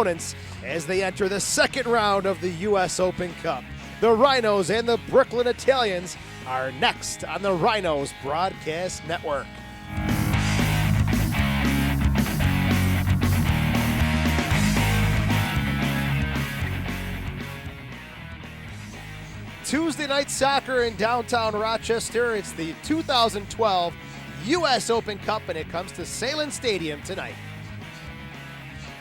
opponents as they enter the second round of the U.S. Open Cup. The Rhinos and the Brooklyn Italians are next on the Rhinos Broadcast Network. Tuesday night soccer in downtown Rochester. It's the 2012 U.S. Open Cup, and it comes to Salem Stadium tonight.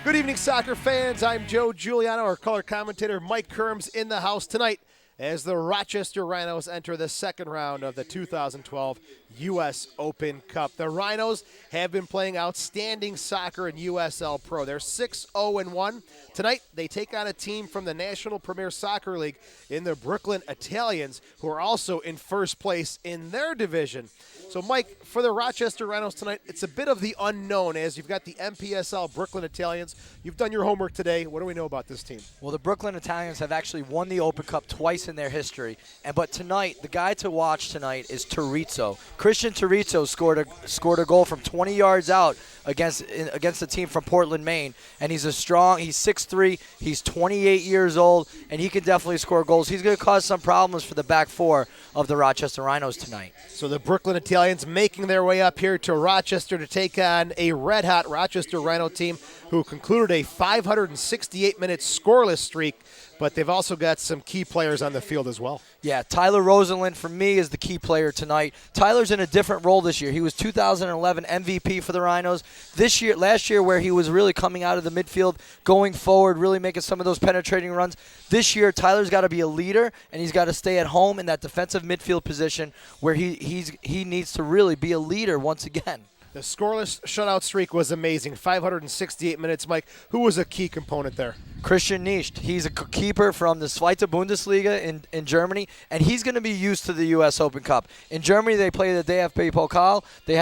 Good evening, soccer fans. I'm Joe Giuliano. Our color commentator Mike Kerms in the house tonight as the Rochester Rhinos enter the second round of the 2012 U.S. Open Cup. The Rhinos have been playing outstanding soccer in USL Pro. They're 6-0-1. Tonight, they take on a team from the National Premier Soccer League in the Brooklyn Italians, who are also in first place in their division. So, Mike, for the Rochester Rhinos tonight, it's a bit of the unknown as you've got the MPSL Brooklyn Italians. You've done your homework today. What do we know about this team? Well, the Brooklyn Italians have actually won the Open Cup twice in their history. But tonight, the guy to watch tonight is Terrizzo. Christian Terrizzo scored a goal from 20 yards out against a team from Portland, Maine. And he's he's 6'3", he's 28 years old, and he can definitely score goals. He's going to cause some problems for the back four of the Rochester Rhinos tonight. So the Brooklyn Italians making their way up here to Rochester to take on a red-hot Rochester Rhino team who concluded a 568-minute scoreless streak, but they've also got some key players on the field as well. Yeah, Tyler Rosenlund for me is the key player tonight. Tyler's in a different role this year. He was 2011 MVP for the Rhinos. Last year where he was really coming out of the midfield, going forward, really making some of those penetrating runs. This year, Tyler's got to be a leader, and he's got to stay at home in that defensive midfield position where he needs to really be a leader once again. The scoreless shutout streak was amazing. 568 minutes, Mike. Who was a key component there? Christian Nicht. He's a keeper from the Zweite Bundesliga in Germany, and he's going to be used to the U.S. Open Cup. In Germany, they play the DFB Pokal. They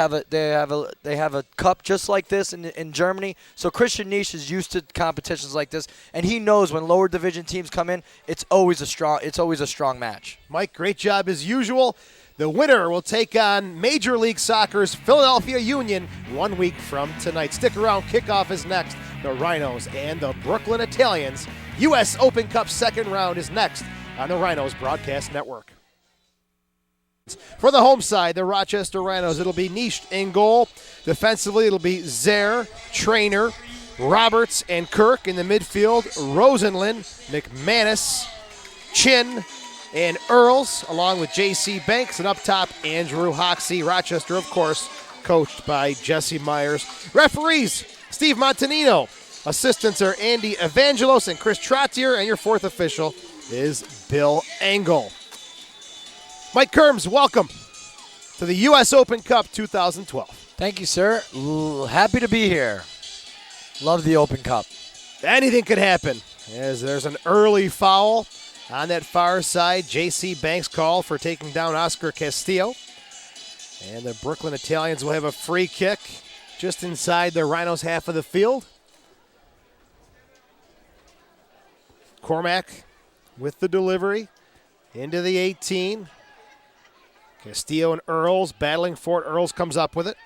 have a cup just like this in Germany. So Christian Nicht is used to competitions like this, and he knows when lower division teams come in, it's always a strong match. Mike, great job as usual. The winner will take on Major League Soccer's Philadelphia Union 1 week from tonight. Stick around. Kickoff is next. The Rhinos and the Brooklyn Italians. U.S. Open Cup second round is next on the Rhinos Broadcast Network. For the home side, the Rochester Rhinos, it'll be Nicht in goal. Defensively, it'll be Zaire, Trainer, Roberts, and Kirk. In the midfield, Rosenlund, Mcmanus, Chinn, and Earls, along with J.C. Banks, and up top, Andrew Hoxie. Rochester, of course, coached by Jesse Myers. Referees, Steve Montanino. Assistants are Andy Evangelos and Chris Trottier, and your fourth official is Bill Engel. Mike Kerms, welcome to the U.S. Open Cup 2012. Thank you, sir. Happy to be here. Love the Open Cup. Anything could happen, as there's an early foul on that far side. J.C. Banks call for taking down Oscar Castillo. And the Brooklyn Italians will have a free kick just inside the Rhinos' half of the field. Cormack with the delivery into the 18. Castillo and Earls battling for it. Earls comes up with it.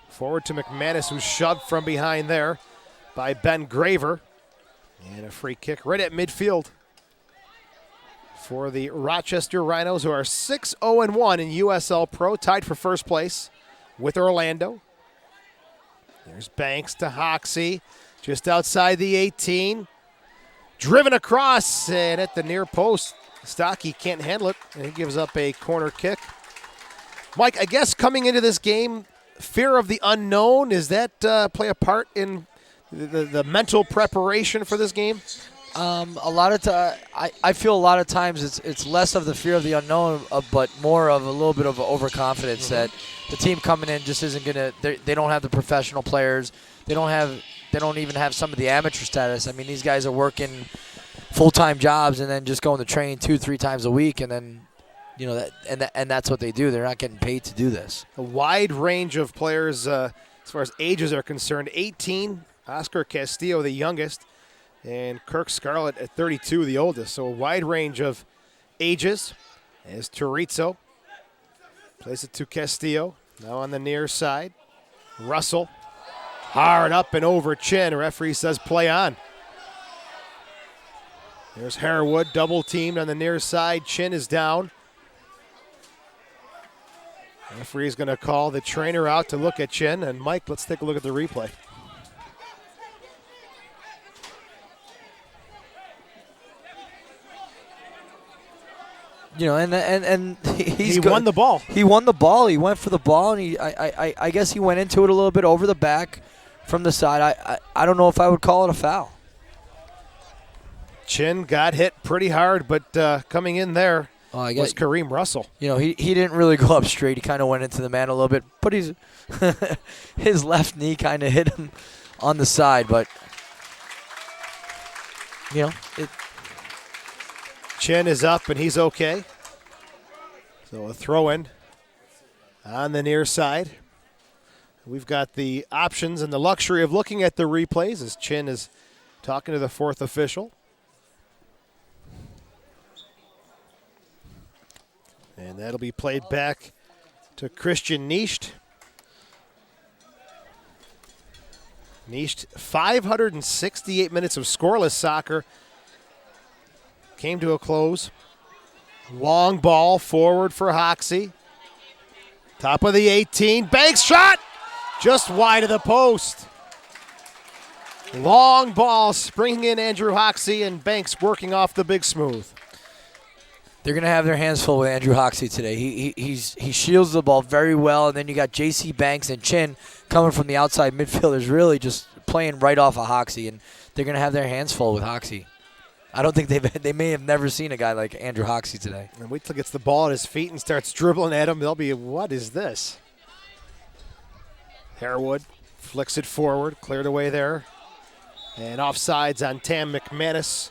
Forward to Mcmanus, who's shoved from behind there by Ben Graver. And a free kick right at midfield for the Rochester Rhinos, who are 6-0-1 in USL Pro, tied for first place with Orlando. There's Banks to Hoxie, just outside the 18. Driven across, and at the near post, Stocky can't handle it, and he gives up a corner kick. Mike, I guess coming into this game, fear of the unknown, does that play a part in the mental preparation for this game? I feel a lot of times it's less of the fear of the unknown, but more of a little bit of overconfidence that the team coming in just isn't gonna. They don't have the professional players. They don't even have some of the amateur status. I mean, these guys are working full-time jobs and then just going to train 2-3 times a week, and then that's what they do. They're not getting paid to do this. A wide range of players as far as ages are concerned. 18, Oscar Castillo, the youngest. And Kirk Scarlett at 32, the oldest. So a wide range of ages as Terrizzo plays it to Castillo. Now on the near side. Russell hard up and over Chinn. Referee says play on. There's Harewood, double teamed on the near side. Chinn is down. Referee's going to call the trainer out to look at Chinn. And Mike, let's take a look at the replay. You know, and he won the ball. He won the ball. He went for the ball, and I guess he went into it a little bit over the back from the side. I don't know if I would call it a foul. Chinn got hit pretty hard, but coming in there was Kareem Russell. You know, he didn't really go up straight. He kind of went into the man a little bit, but his left knee kind of hit him on the side. But, you know, Chinn is up, and he's okay. So a throw-in on the near side. We've got the options and the luxury of looking at the replays as Chinn is talking to the fourth official. And that'll be played back to Christian Nisht. Nisht, 568 minutes of scoreless soccer came to a close. Long ball forward for Hoxie. Top of the 18. Banks shot! Just wide of the post. Long ball springing in Andrew Hoxie, and Banks working off the big smooth. They're going to have their hands full with Andrew Hoxie today. He shields the ball very well, and then you got J.C. Banks and Chinn coming from the outside midfielders, really just playing right off of Hoxie, and they're going to have their hands full with Hoxie. I don't think they may have never seen a guy like Andrew Hoxie today. And wait till he gets the ball at his feet and starts dribbling at him. They'll be, what is this? Harewood flicks it forward, cleared away there. And offsides on Tam Mcmanus,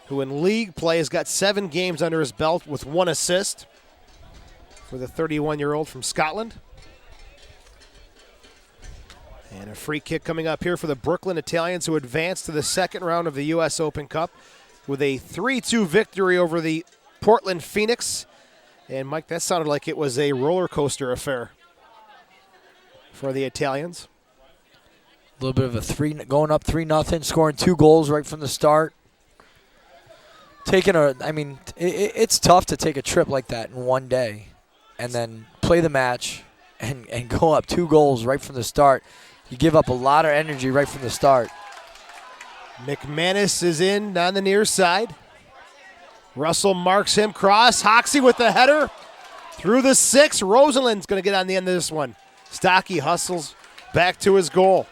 who in league play has got 7 games under his belt with 1 assist for the 31-year-old from Scotland. And a free kick coming up here for the Brooklyn Italians, who advanced to the second round of the U.S. Open Cup with a 3-2 victory over the Portland Phoenix. And, Mike, that sounded like it was a roller coaster affair for the Italians. A little bit of a going up 3-0, scoring 2 goals right from the start. It's tough to take a trip like that in one day and then play the match and go up 2 goals right from the start. You give up a lot of energy right from the start. Mcmanus is in on the near side. Russell marks him, cross. Hoxie with the header. Through the 6. Roseland's going to get on the end of this one. Stocky hustles back to his goal.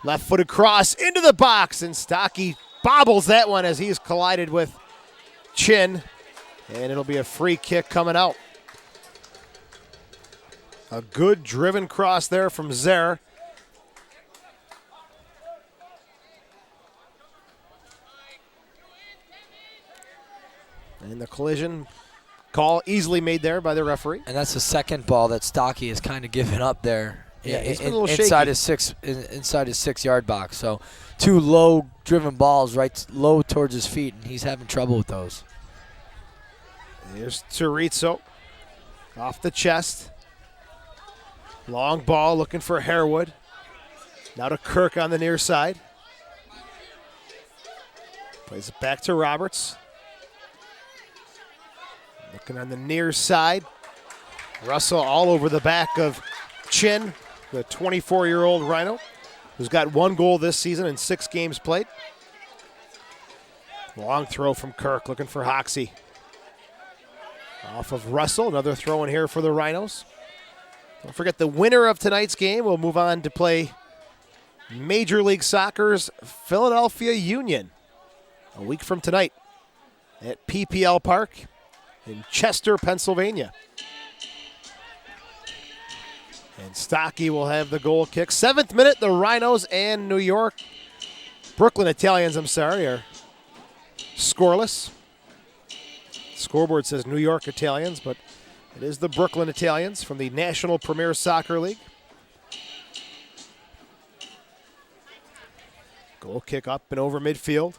Left-footed cross into the box, and Stocky bobbles that one as he's collided with Chinn, and it'll be a free kick coming out. A good driven cross there from Zer. And the collision call easily made there by the referee. And that's the second ball that Stocky has kind of given up there. Yeah, he's been a little inside shaky. inside his 6-yard box. So 2 low driven balls right low towards his feet, and he's having trouble with those. Here's Chorizo off the chest. Long ball looking for Harewood. Now to Kirk on the near side. Plays it back to Roberts. Looking on the near side. Russell all over the back of Chinn, the 24-year-old Rhino, who's got 1 goal this season in 6 games played. Long throw from Kirk, looking for Hoxie. Off of Russell, another throw in here for the Rhinos. Don't forget the winner of tonight's game will move on to play Major League Soccer's Philadelphia Union a week from tonight at PPL Park in Chester, Pennsylvania. And Stocky will have the goal kick. 7th minute, the Rhinos and Brooklyn Italians, are scoreless. Scoreboard says New York Italians, but it is the Brooklyn Italians from the National Premier Soccer League. Goal kick up and over midfield.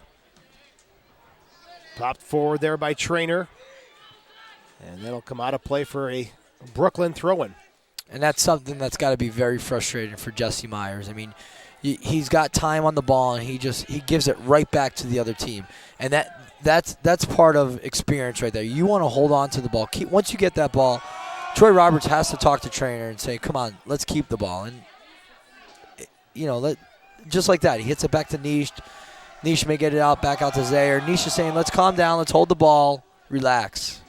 Popped forward there by Trainer. And that'll come out of play for a Brooklyn throw-in. And that's something that's got to be very frustrating for Jesse Myers. I mean, he's got time on the ball, and he gives it right back to the other team. And that's part of experience right there. You want to hold on to the ball. Once you get that ball, Troy Roberts has to talk to trainer and say, come on, let's keep the ball. And, just like that, he hits it back to Nish. Nish may get it back out to Zaire. Nish is saying, let's calm down, let's hold the ball, relax.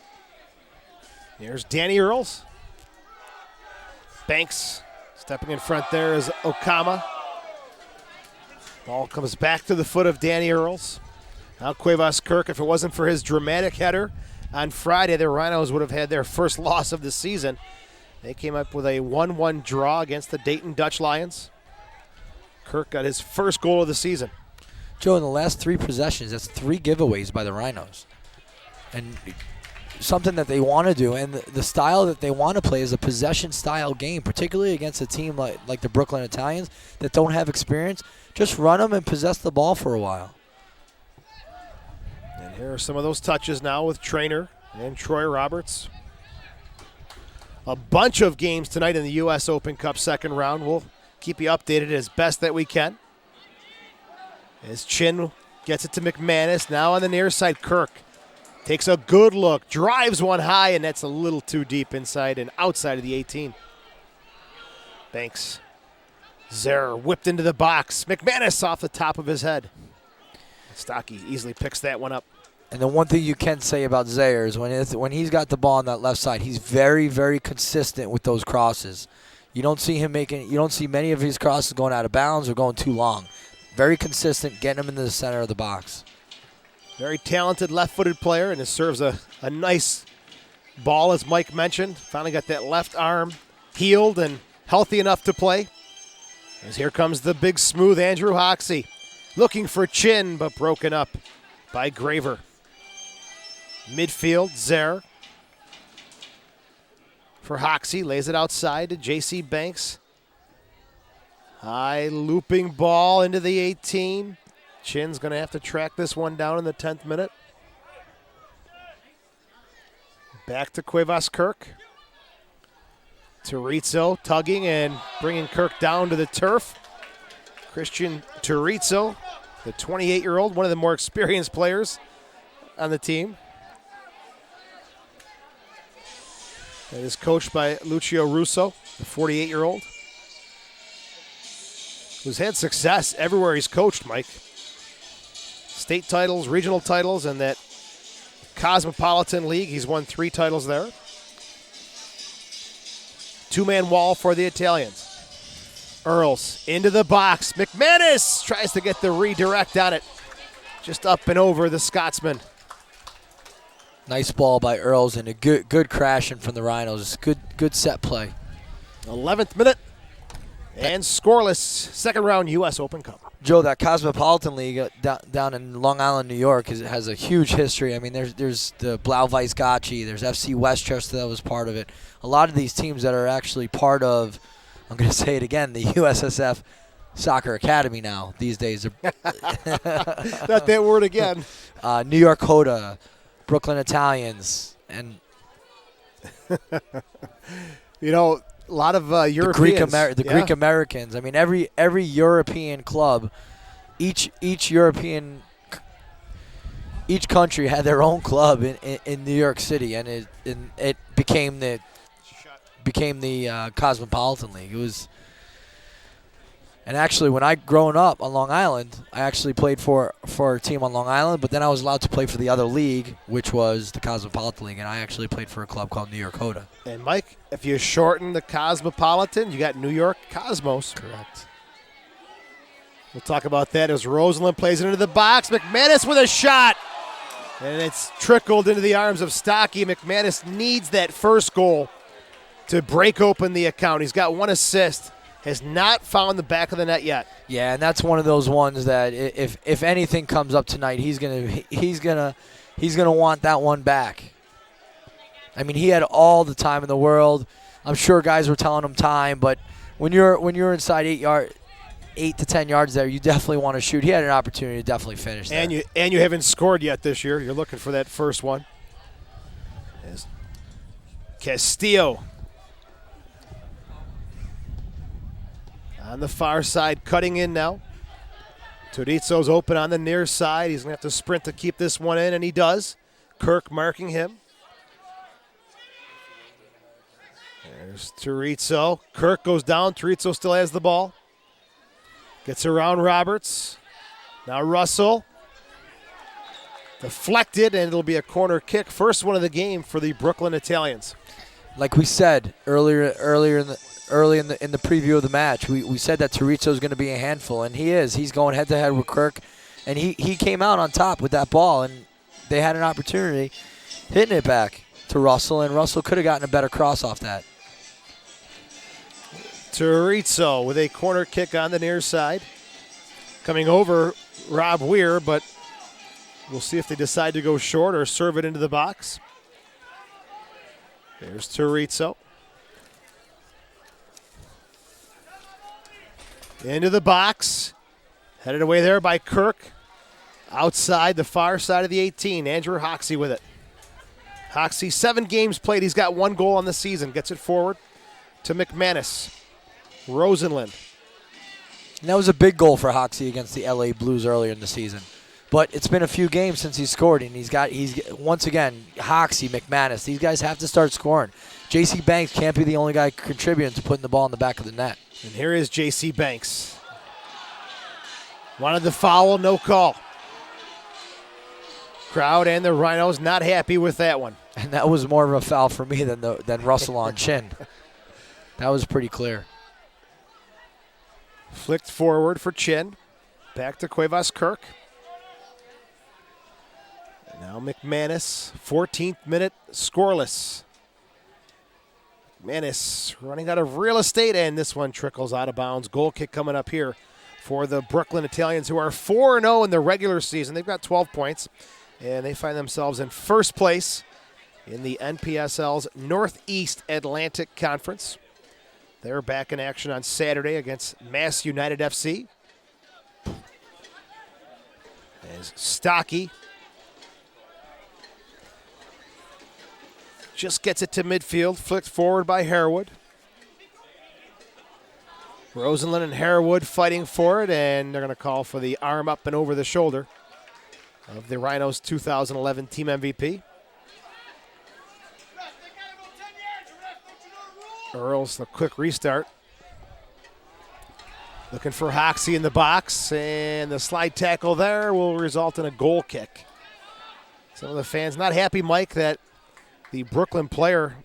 Here's Danny Earls. Banks stepping in front there is Okama. Ball comes back to the foot of Danny Earls. Now Cuevas Kirk, if it wasn't for his dramatic header on Friday, the Rhinos would have had their first loss of the season. They came up with a 1-1 draw against the Dayton Dutch Lions. Kirk got his first goal of the season. Joe, in the last 3 possessions, that's 3 giveaways by the Rhinos. And something that they want to do, and the style that they want to play is a possession-style game, particularly against a team like the Brooklyn Italians that don't have experience. Just run them and possess the ball for a while. And here are some of those touches now with Trainer and Troy Roberts. A bunch of games tonight in the U.S. Open Cup second round. We'll keep you updated as best that we can. As Chinn gets it to Mcmanus. Now on the near side, Kirk takes a good look, drives one high, and that's a little too deep inside and outside of the 18. Banks. Zer whipped into the box. Mcmanus off the top of his head. Stocky easily picks that one up. And the one thing you can say about Zaire is when he's got the ball on that left side, he's very, very consistent with those crosses. You don't see many of his crosses going out of bounds or going too long. Very consistent, getting him into the center of the box. Very talented left-footed player, and it serves a nice ball, as Mike mentioned. Finally got that left arm healed and healthy enough to play. As here comes the big, smooth Andrew Hoxie. Looking for Chinn, but broken up by Graver. Midfield, Zer. For Hoxie, lays it outside to J.C. Banks. High looping ball into the 18. Chinn's going to have to track this one down in the 10th minute. Back to Cuevas Kirk. Turizo tugging and bringing Kirk down to the turf. Christian Turizo, the 28-year-old, one of the more experienced players on the team. That is coached by Lucio Russo, the 48-year-old, who's had success everywhere he's coached, Mike. State titles, regional titles, and that Cosmopolitan League. He's won 3 titles there. 2-man wall for the Italians. Earls into the box. Mcmanus tries to get the redirect on it. Just up and over the Scotsman. Nice ball by Earls and a good crashing from the Rhinos. Good set play. 11th minute and scoreless second round U.S. Open Cup. Joe, that Cosmopolitan League down in Long Island, New York, has a huge history. I mean, there's the Blau-Weiß Gotchi, there's FC Westchester that was part of it. A lot of these teams that are actually part of, I'm going to say it again, the USSF Soccer Academy now these days. Not that word again. New York Hoda, Brooklyn Italians, and a lot of Europeans. The Greek Americans. I mean, every European club, each country had their own club in New York City, and it became the Cosmopolitan League. It was, and actually, when I growing up on Long Island, I actually played for a team on Long Island, but then I was allowed to play for the other league, which was the Cosmopolitan League, and I actually played for a club called New York Hoda. And Mike, if you shorten the Cosmopolitan, you got New York Cosmos. Correct. We'll talk about that as Roseland plays it into the box. Mcmanus with a shot. And it's trickled into the arms of Stocky. Mcmanus needs that first goal to break open the account. He's got 1 assist. Has not found the back of the net yet. Yeah, and that's one of those ones that if anything comes up tonight, he's gonna want that one back. I mean, he had all the time in the world. I'm sure guys were telling him time, but when you're inside 8 to 10 yards there, you definitely want to shoot. He had an opportunity to definitely finish there. And you haven't scored yet this year. You're looking for that first one. As Castillo On the far side, cutting in now. Turizzo's open on the near side. He's going to have to sprint to keep this one in, and he does. Kirk marking him. There's Turizzo. Kirk goes down. Turizzo still has the ball. Gets around Roberts. Now Russell. Deflected, and it'll be a corner kick. First one of the game for the Brooklyn Italians. Like we said early in the preview of the match, we said that Turizzo's going to be a handful, and he is. He's going head-to-head with Kirk, and he came out on top with that ball, and they had an opportunity hitting it back to Russell, and Russell could have gotten a better cross off that. Turizzo with a corner kick on the near side. Coming over Rob Weir, but we'll see if they decide to go short or serve it into the box. There's Turizzo. Into the box. Headed away there by Kirk. Outside the far side of the 18. Andrew Hoxie with it. Hoxie, 7 games played. He's got 1 goal on the season. Gets it forward to Mcmanus. Rosenlund. And that was a big goal for Hoxie against the LA Blues earlier in the season. But it's been a few games since he's scored, and he's once again, Hoxie, Mcmanus, these guys have to start scoring. J.C. Banks can't be the only guy contributing to putting the ball in the back of the net. And here is J.C. Banks. Wanted the foul, no call. Crowd and the Rhinos not happy with that one. And that was more of a foul for me than Russell on Chinn. That was pretty clear. Flicked forward for Chinn. Back to Cuevas Kirk. Now McManus, 14th minute, scoreless. McManus running out of real estate, and this one trickles out of bounds. Goal kick coming up here for the Brooklyn Italians, who are 4-0 in the regular season. They've got 12 points, and they find themselves in first place in the NPSL's Northeast Atlantic Conference. They're back in action on Saturday against Mass United FC. As Stocky just gets it to midfield, flicked forward by Harewood. Rosenlund and Harewood fighting for it, and they're going to call for the arm up and over the shoulder of the Rhinos 2011 team MVP. Earls, the quick restart. Looking for Hoxie in the box, and the slide tackle there will result in a goal kick. Some of the fans not happy, Mike, that the Brooklyn player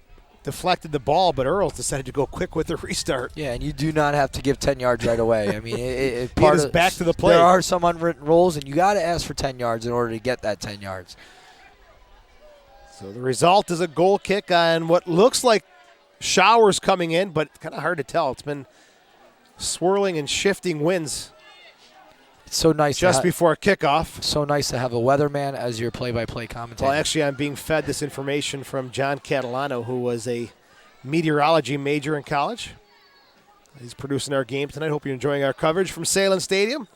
deflected the ball, but Earls decided to go quick with the restart. Yeah, and you do not have to give 10 yards right away. I mean, it is back to the play. There are some unwritten rules, and you got to ask for 10 yards in order to get that 10 yards. So the result is a goal kick on what looks like showers coming in, but kind of hard to tell. It's been swirling and shifting winds. It's so nice just before kickoff. So nice to have a weatherman as your play-by-play commentator. Well, actually, I'm being fed this information from John Catalano, who was a meteorology major in college. He's producing our game tonight. Hope you're enjoying our coverage from Salem Stadium.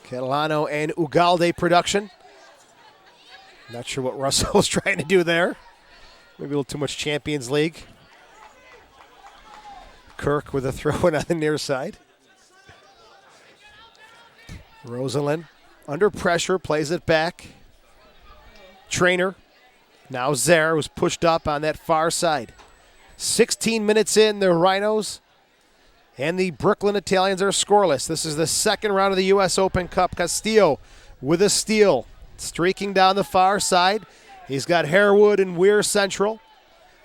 Catalano and Ugalde production. Not sure what Russell's trying to do there. Maybe a little too much Champions League. Kirk with a throw-in on the near side. Rosenlund under pressure, plays it back. Trainer. Now Zer was pushed up on that far side. 16 minutes in, the Rhinos and the Brooklyn Italians are scoreless. This is the second round of the U.S. Open Cup. Castillo with a steal. Streaking down the far side. He's got Harewood and Weir central.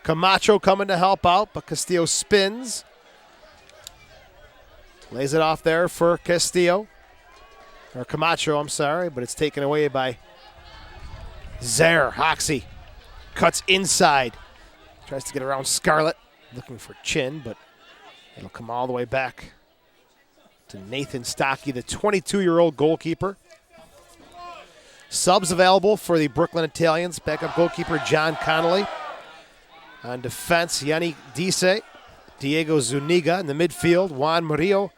Camacho coming to help out, but Castillo spins. Lays it off there for Castillo. Or Camacho, I'm sorry, but it's taken away by Zer. Hoxie cuts inside. Tries to get around Scarlett. Looking for Chinn, but it'll come all the way back to Nathan Stocky, the 22-year-old goalkeeper. Subs available for the Brooklyn Italians. Backup goalkeeper John Connolly. On defense, Yanni Dise, Diego Zuniga. In the midfield, Juan Murillo,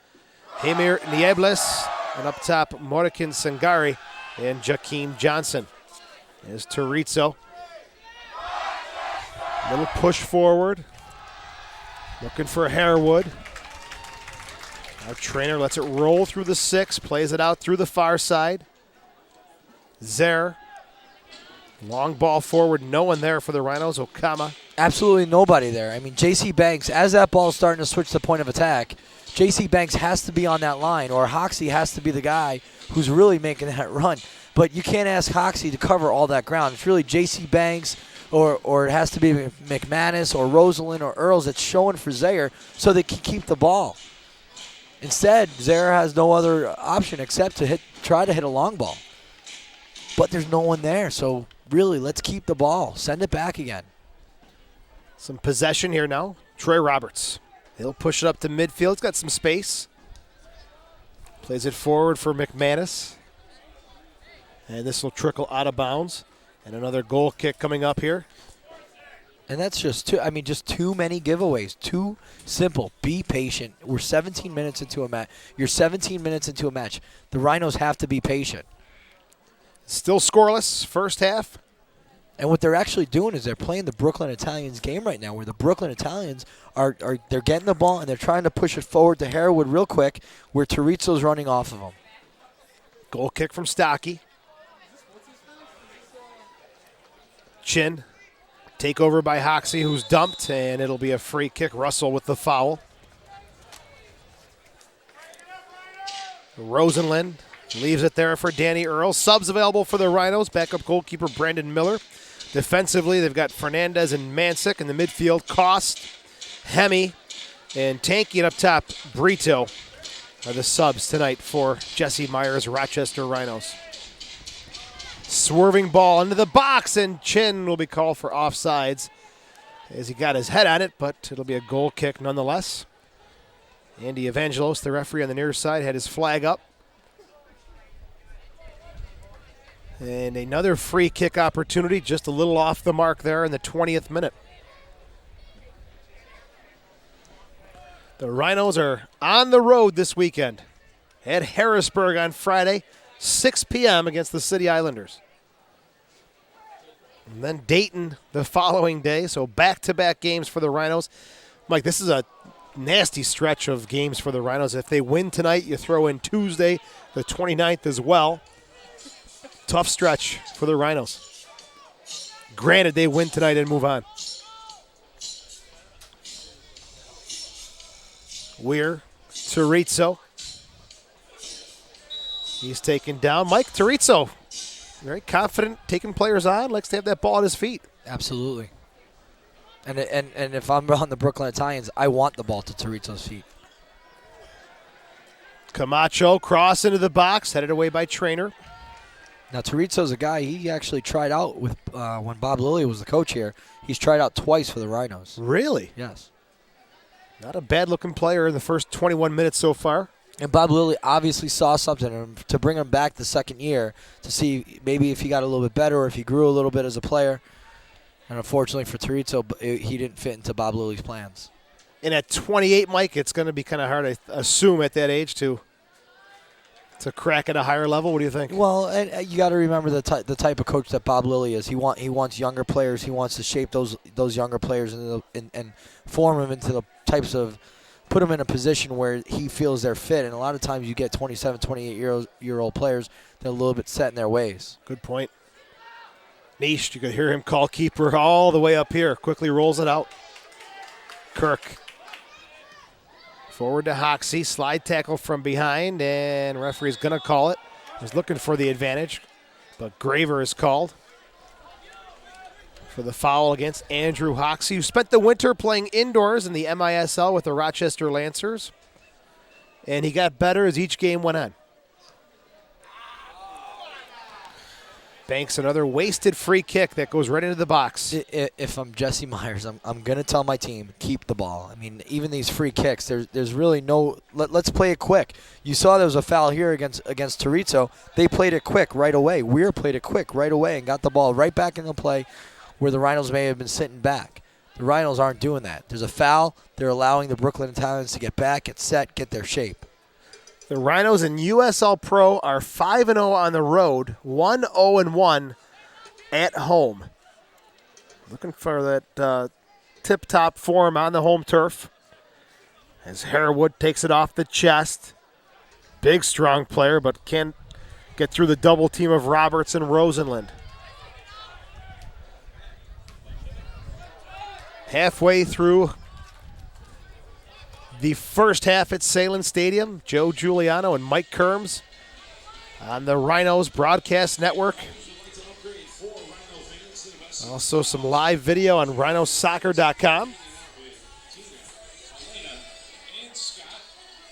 Hamir Niebles. And up top, Morikin Sangari and Jakeem Johnson. There's Turizzo. Little push forward. Looking for Harewood. Our trainer lets it roll through the 6, plays it out through the far side. Zer. Long ball forward, no one there for the Rhinos. Okama. Absolutely nobody there. I mean, J.C. Banks, as that ball is starting to switch the point of attack, J.C. Banks has to be on that line, or Hoxie has to be the guy who's really making that run. But you can't ask Hoxie to cover all that ground. It's really J.C. Banks, or it has to be Mcmanus or Rosalind or Earls that's showing for Zaire so they can keep the ball. Instead, Zaire has no other option except to try to hit a long ball. But there's no one there, so really, let's keep the ball. Send it back again. Some possession here now. Troy Roberts. He'll push it up to midfield. He's got some space. Plays it forward for Mcmanus. And this will trickle out of bounds. And another goal kick coming up here. And that's just too many giveaways. Too simple. Be patient. We're 17 minutes into a match. You're 17 minutes into a match. The Rhinos have to be patient. Still scoreless, first half. And what they're actually doing is they're playing the Brooklyn Italians game right now, where the Brooklyn Italians they're getting the ball and they're trying to push it forward to Harewood real quick, where Terrizzo's running off of them. Goal kick from Stocky. Chinn. Take over by Hoxie, who's dumped, and it'll be a free kick. Russell with the foul. Rosalind leaves it there for Danny Earl. Subs available for the Rhinos. Backup goalkeeper Brandon Miller. Defensively, they've got Fernandez and Mansick. In the midfield, Cost, Hemi, and Tanky. And up top, Brito are the subs tonight for Jesse Meyer's Rochester Rhinos. Swerving ball into the box, and Chinn will be called for offsides as he got his head on it, but it'll be a goal kick nonetheless. Andy Evangelos, the referee on the near side, had his flag up. And another free kick opportunity, just a little off the mark there in the 20th minute. The Rhinos are on the road this weekend at Harrisburg on Friday, 6 p.m. against the City Islanders. And then Dayton the following day, so back-to-back games for the Rhinos. Mike, this is a nasty stretch of games for the Rhinos. If they win tonight, you throw in Tuesday, the 29th as well. Tough stretch for the Rhinos. Granted, they win tonight and move on. Weir, Terrizzo. He's taken down. Mike Terrizzo, very confident, taking players on, likes to have that ball at his feet. Absolutely. And if I'm on the Brooklyn Italians, I want the ball to Terrizzo's feet. Camacho, cross into the box, headed away by Trainer. Now, Terrizzo's a guy, he actually tried out with when Bob Lilly was the coach here. He's tried out twice for the Rhinos. Really? Yes. Not a bad-looking player in the first 21 minutes so far. And Bob Lilly obviously saw something in him to bring him back the second year to see maybe if he got a little bit better or if he grew a little bit as a player. And unfortunately for Terrizzo, he didn't fit into Bob Lilly's plans. And at 28, Mike, it's going to be kind of hard, I assume, at that age to crack at a higher level. What do you think? Well, and you got to remember the type of coach that Bob Lilly is. He wants younger players. He wants to shape those younger players and form them into the types of, put them in a position where he feels they're fit. And a lot of times you get 27, 28-year-old players that are a little bit set in their ways. Good point. Nish, you could hear him call keeper all the way up here. Quickly rolls it out. Kirk. Forward to Hoxie. Slide tackle from behind, and referee's going to call it. He's looking for the advantage, but Graver is called for the foul against Andrew Hoxie, who spent the winter playing indoors in the MISL with the Rochester Lancers, and he got better as each game went on. Banks another wasted free kick that goes right into the box. If I'm Jesse Myers, I'm going to tell my team, keep the ball. I mean, even these free kicks, there's really no – let's play it quick. You saw there was a foul here against Terrizzo. They played it quick right away. Weir played it quick right away and got the ball right back into play where the Rhinos may have been sitting back. The Rhinos aren't doing that. There's a foul. They're allowing the Brooklyn Italians to get back, get set, get their shape. The Rhinos in USL Pro are 5-0 on the road, 1-0-1 at home. Looking for that tip-top form on the home turf. As Harewood takes it off the chest. Big, strong player, but can't get through the double team of Roberts and Rosenland. Halfway through the first half at Salem Stadium, Joe Giuliano and Mike Kerms on the Rhinos Broadcast Network. Also some live video on rhinosoccer.com.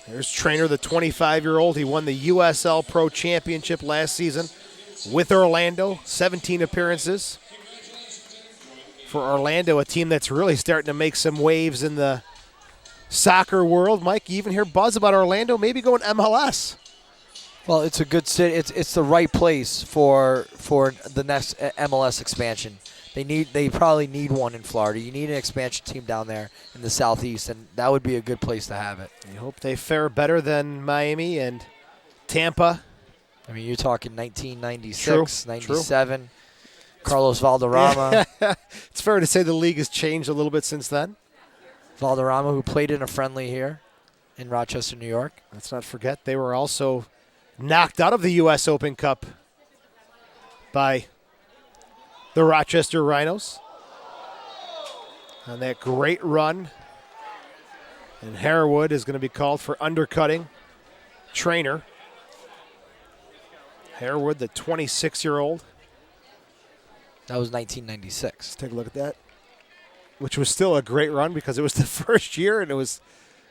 There's Trainer, the 25-year-old. He won the USL Pro Championship last season with Orlando, 17 appearances. For Orlando, a team that's really starting to make some waves in the soccer world. Mike, you even hear buzz about Orlando maybe going MLS. Well, it's a good city. It's the right place for the next MLS expansion. They probably need one in Florida. You need an expansion team down there in the Southeast, and that would be a good place to have it. You hope they fare better than Miami and Tampa. I mean, you're talking 1996, True. 97, True. Carlos Valderrama. It's fair to say the league has changed a little bit since then. Valderrama, who played in a friendly here in Rochester, New York. Let's not forget they were also knocked out of the U.S. Open Cup by the Rochester Rhinos on that great run. And Harewood is going to be called for undercutting Trainer. Harewood, the 26-year-old. That was 1996. Let's take a look at that, which was still a great run because it was the first year and it was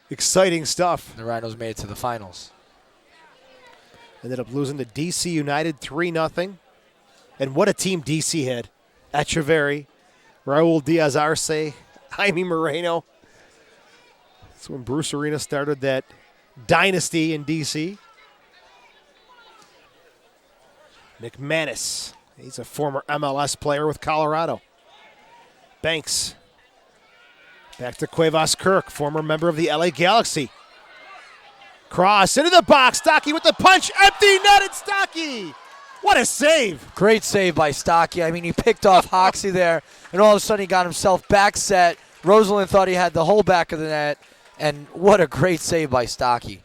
exciting stuff. The Rhinos made it to the finals. Ended up losing to DC United 3-0. And what a team DC had. Echeverry, Raul Diaz-Arce, Jaime Moreno. That's when Bruce Arena started that dynasty in DC. Mcmanus. He's a former MLS player with Colorado. Banks. Back to Cuevas Kirk, former member of the LA Galaxy. Cross into the box. Stocky with the punch. Empty netted Stocky. What a save. Great save by Stocky. I mean, he picked off Hoxie there, and all of a sudden he got himself back set. Rosenland thought he had the whole back of the net, and what a great save by Stocky.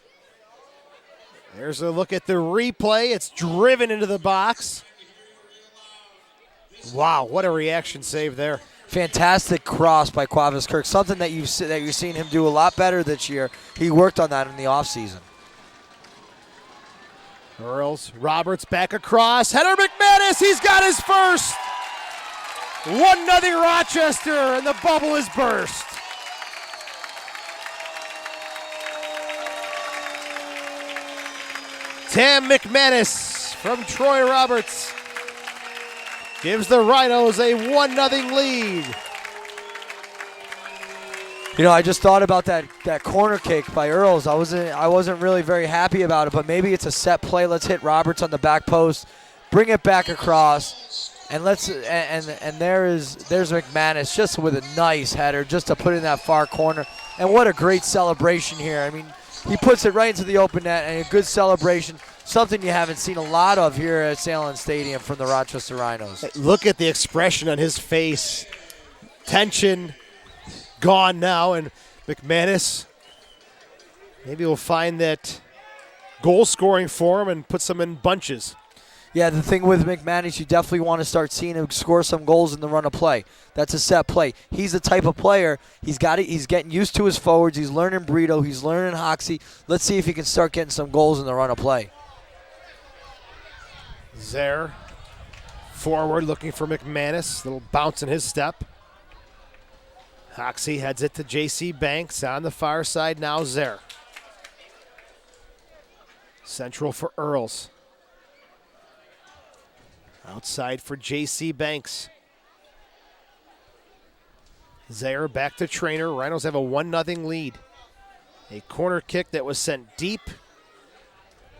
There's a look at the replay. It's driven into the box. Wow, what a reaction save there. Fantastic cross by Cuevas Kirk, something that you've seen him do a lot better this year. He worked on that in the offseason. Earls, Roberts back across. Header Mcmanus, he's got his first. 1-0 Rochester, and the bubble is burst. Tam Mcmanus from Troy Roberts gives the Rhinos a 1-0 lead. You know, I just thought about that corner kick by Earls. I wasn't really very happy about it, but maybe it's a set play. Let's hit Roberts on the back post, bring it back across, and there's Mcmanus just with a nice header just to put in that far corner. And what a great celebration here. I mean, he puts it right into the open net, and a good celebration. Something you haven't seen a lot of here at Salem Stadium from the Rochester Rhinos. Look at the expression on his face. Tension gone now, and McManus maybe will find that goal-scoring form and put some in bunches. Yeah, the thing with McManus, you definitely want to start seeing him score some goals in the run of play. That's a set play. He's the type of player, he's getting used to his forwards. He's learning Brito. He's learning Hoxie. Let's see if he can start getting some goals in the run of play. Zaire forward looking for McManus. Little bounce in his step. Hoxie heads it to J.C. Banks on the far side now. Zaire. Central for Earls. Outside for J.C. Banks. Zaire back to Trainer. Rhinos have a 1-0 lead. A corner kick that was sent deep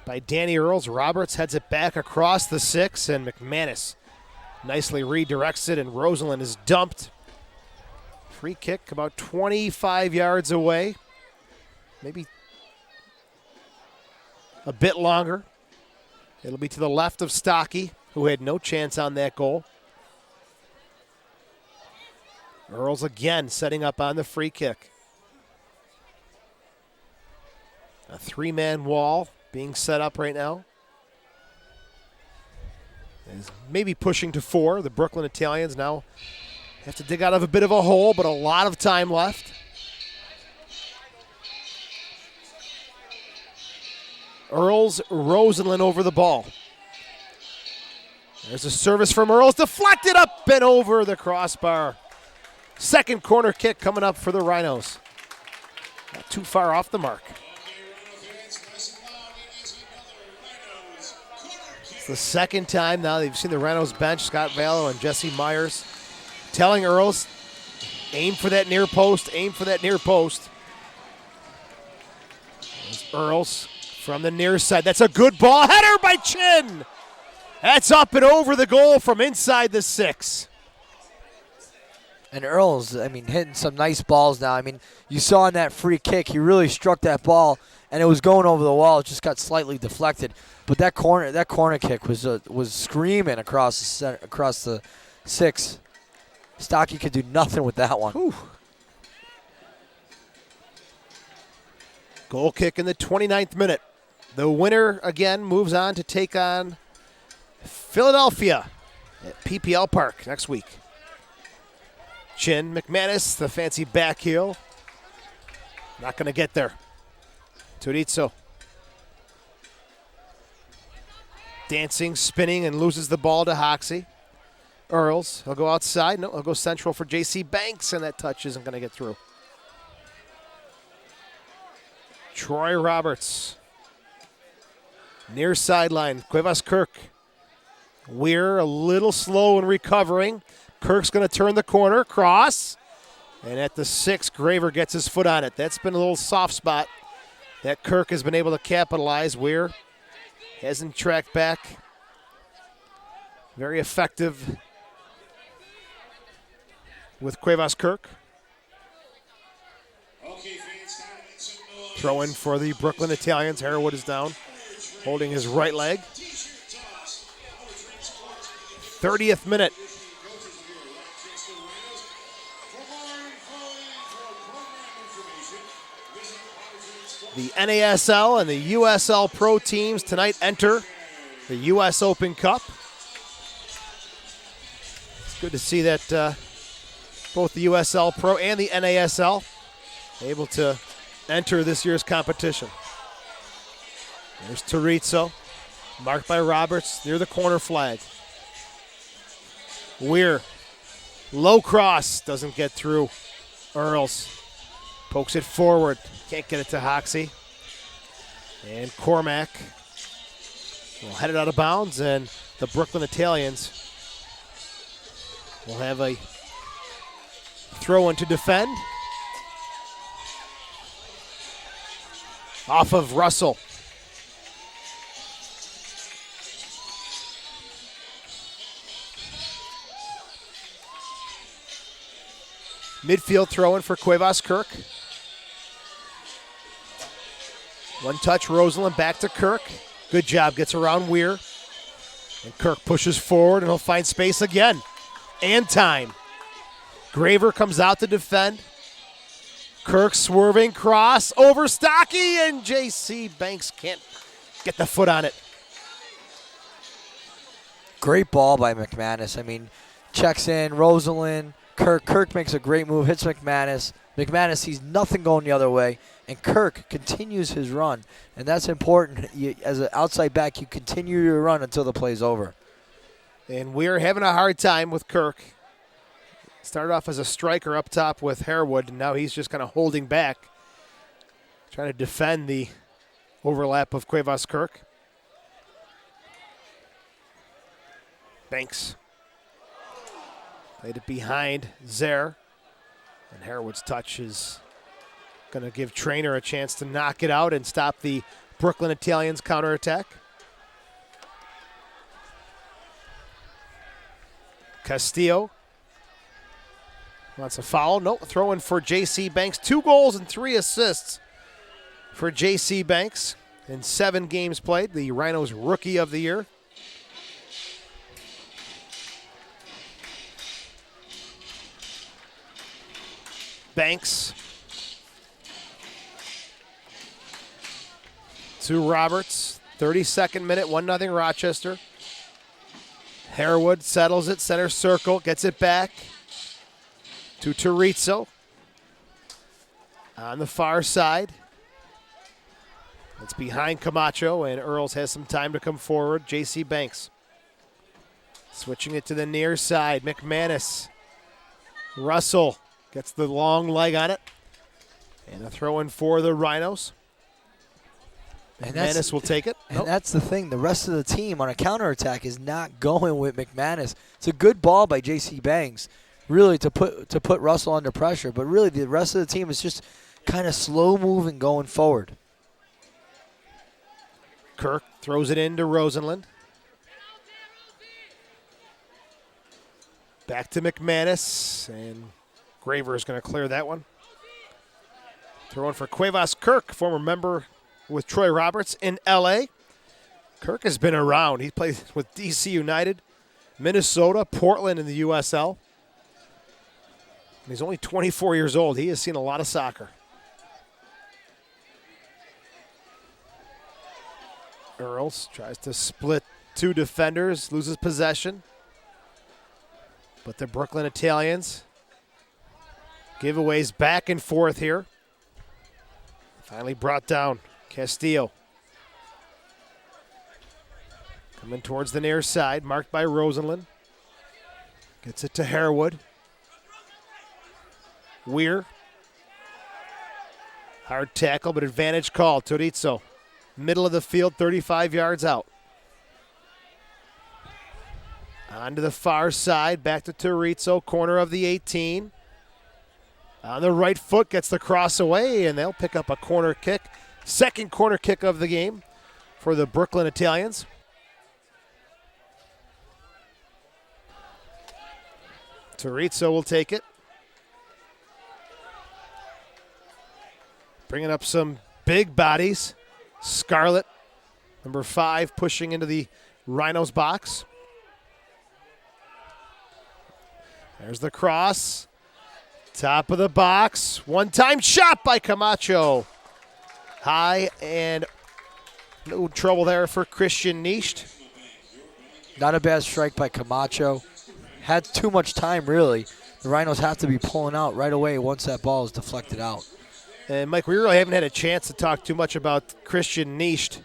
by Danny Earls. Roberts heads it back across the 6, and McManus nicely redirects it, and Rosenland is dumped. Free kick about 25 yards away. Maybe a bit longer. It'll be to the left of Stocky, who had no chance on that goal. Earls again setting up on the free kick. A three-man wall being set up right now. Is maybe pushing to four. The Brooklyn Italians now have to dig out of a bit of a hole, but a lot of time left. Earls Rosenlin over the ball. There's a service from Earls, deflected up and over the crossbar. Second corner kick coming up for the Rhinos. Not too far off the mark. It's the second time now they've seen the Rhinos bench, Scott Vallow and Jesse Myers, telling Earls, aim for that near post, aim for that near post. There's Earls from the near side. That's a good ball. Header by Chinn. That's up and over the goal from inside the 6. And Earls, I mean, hitting some nice balls now. I mean, you saw in that free kick, he really struck that ball, and it was going over the wall. It just got slightly deflected. But that corner kick was screaming across the center, across the 6. Stocky could do nothing with that one. Whew. Goal kick in the 29th minute. The winner again moves on to take on Philadelphia at PPL Park next week. Chinn, Mcmanus, the fancy back heel. Not going to get there. Turizo. Dancing, spinning, and loses the ball to Hoxie. Earls, he'll go outside. No, he'll go central for J.C. Banks, and that touch isn't going to get through. Troy Roberts. Near sideline, Cuevas Kirk. Weir a little slow in recovering. Kirk's going to turn the corner, cross. And at the 6, Graver gets his foot on it. That's been a little soft spot that Kirk has been able to capitalize. Weir hasn't tracked back. Very effective with Cuevas Kirk. Throw in for the Brooklyn Italians. Harewood is down, holding his right leg. 30th minute. The NASL and the USL Pro teams tonight enter the US Open Cup. It's good to see that both the USL Pro and the NASL able to enter this year's competition. There's Turizo, marked by Roberts near the corner flag. Weir, low cross, doesn't get through. Earls pokes it forward, can't get it to Hoxie. And Cormack will head it out of bounds, and the Brooklyn Italians will have a throw in to defend. Off of Russell. Midfield throw in for Cuevas Kirk. One touch, Rosenlin back to Kirk. Good job, gets around Weir. And Kirk pushes forward, and he'll find space again. And time. Graver comes out to defend. Kirk swerving, cross, over Stocky, and J.C. Banks can't get the foot on it. Great ball by Mcmanus. I mean, checks in, Rosenlin, Kirk makes a great move, hits Mcmanus. Mcmanus sees nothing going the other way, and Kirk continues his run. And that's important. As an outside back, you continue your run until the play's over. And we're having a hard time with Kirk. Started off as a striker up top with Harewood, and now he's just kind of holding back, trying to defend the overlap of Cuevas Kirk. Banks played it behind Zer, and Harewood's touch is going to give Traynor a chance to knock it out and stop the Brooklyn Italians' counterattack. Castillo wants a foul. No, throw in for J.C. Banks. 2 goals and 3 assists for J.C. Banks in 7 games played. The Rhinos Rookie of the Year. Banks to Roberts. 32nd minute, 1-0 Rochester. Harewood settles it, center circle, gets it back to Terrizzo. On the far side. It's behind Camacho, and Earls has some time to come forward. J.C. Banks. Switching it to the near side. Mcmanus. Russell gets the long leg on it. And a throw in for the Rhinos. And McManus will take it. And that's the thing. The rest of the team on a counterattack is not going with McManus. It's a good ball by J.C. Banks, really, to put Russell under pressure. But really, the rest of the team is just kind of slow moving going forward. Kirk throws it into Rosenlund. Back to McManus, and Graver is going to clear that one. Throw in for Cuevas Kirk, former member with Troy Roberts in L.A. Kirk has been around. He plays with D.C. United, Minnesota, Portland in the USL. He's only 24 years old. He has seen a lot of soccer. Earls tries to split two defenders, loses possession. But the Brooklyn Italians, giveaways back and forth here. Finally brought down. Castillo. Coming towards the near side, marked by Rosenlund. Gets it to Harewood. Weir. Hard tackle, but advantage call. Terrizzo. Middle of the field, 35 yards out. On to the far side, back to Terrizzo, corner of the 18. On the right foot, gets the cross away, and they'll pick up a corner kick. Second corner kick of the game for the Brooklyn Italians. Terrizzo will take it. Bringing up some big bodies. Scarlett, number 5, pushing into the Rhinos box. There's the cross. Top of the box. One-time shot by Camacho. High, and no trouble there for Christian Nisht. Not a bad strike by Camacho. Had too much time, really. The Rhinos have to be pulling out right away once that ball is deflected out. And, Mike, we really haven't had a chance to talk too much about Christian Nisht,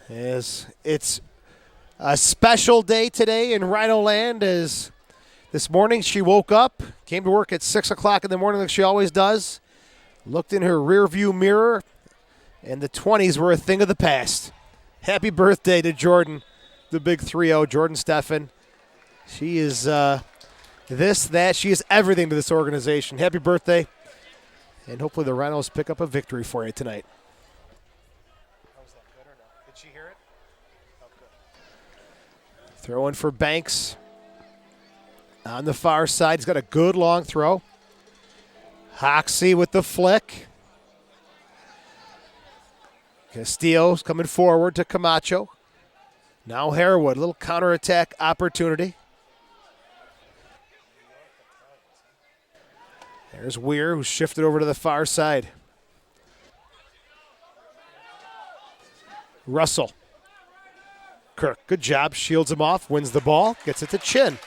as it's a special day today in Rhino Land. As this morning she woke up, came to work at 6 o'clock in the morning like she always does, looked in her rearview mirror, and the 20s were a thing of the past. Happy birthday to Jordan, the big 3-0, Jordan Steffen. She is this, that. She is everything to this organization. Happy birthday, and hopefully the Rhinos pick up a victory for you tonight. Was that good or no? Did she hear it? Oh, good. Throw in for Banks. On the far side, he's got a good long throw. Hoxie with the flick. Castillo's coming forward to Camacho. Now Harewood, a little counterattack opportunity. There's Weir, who's shifted over to the far side. Russell. Kirk, good job, shields him off, wins the ball, gets it to Chinn.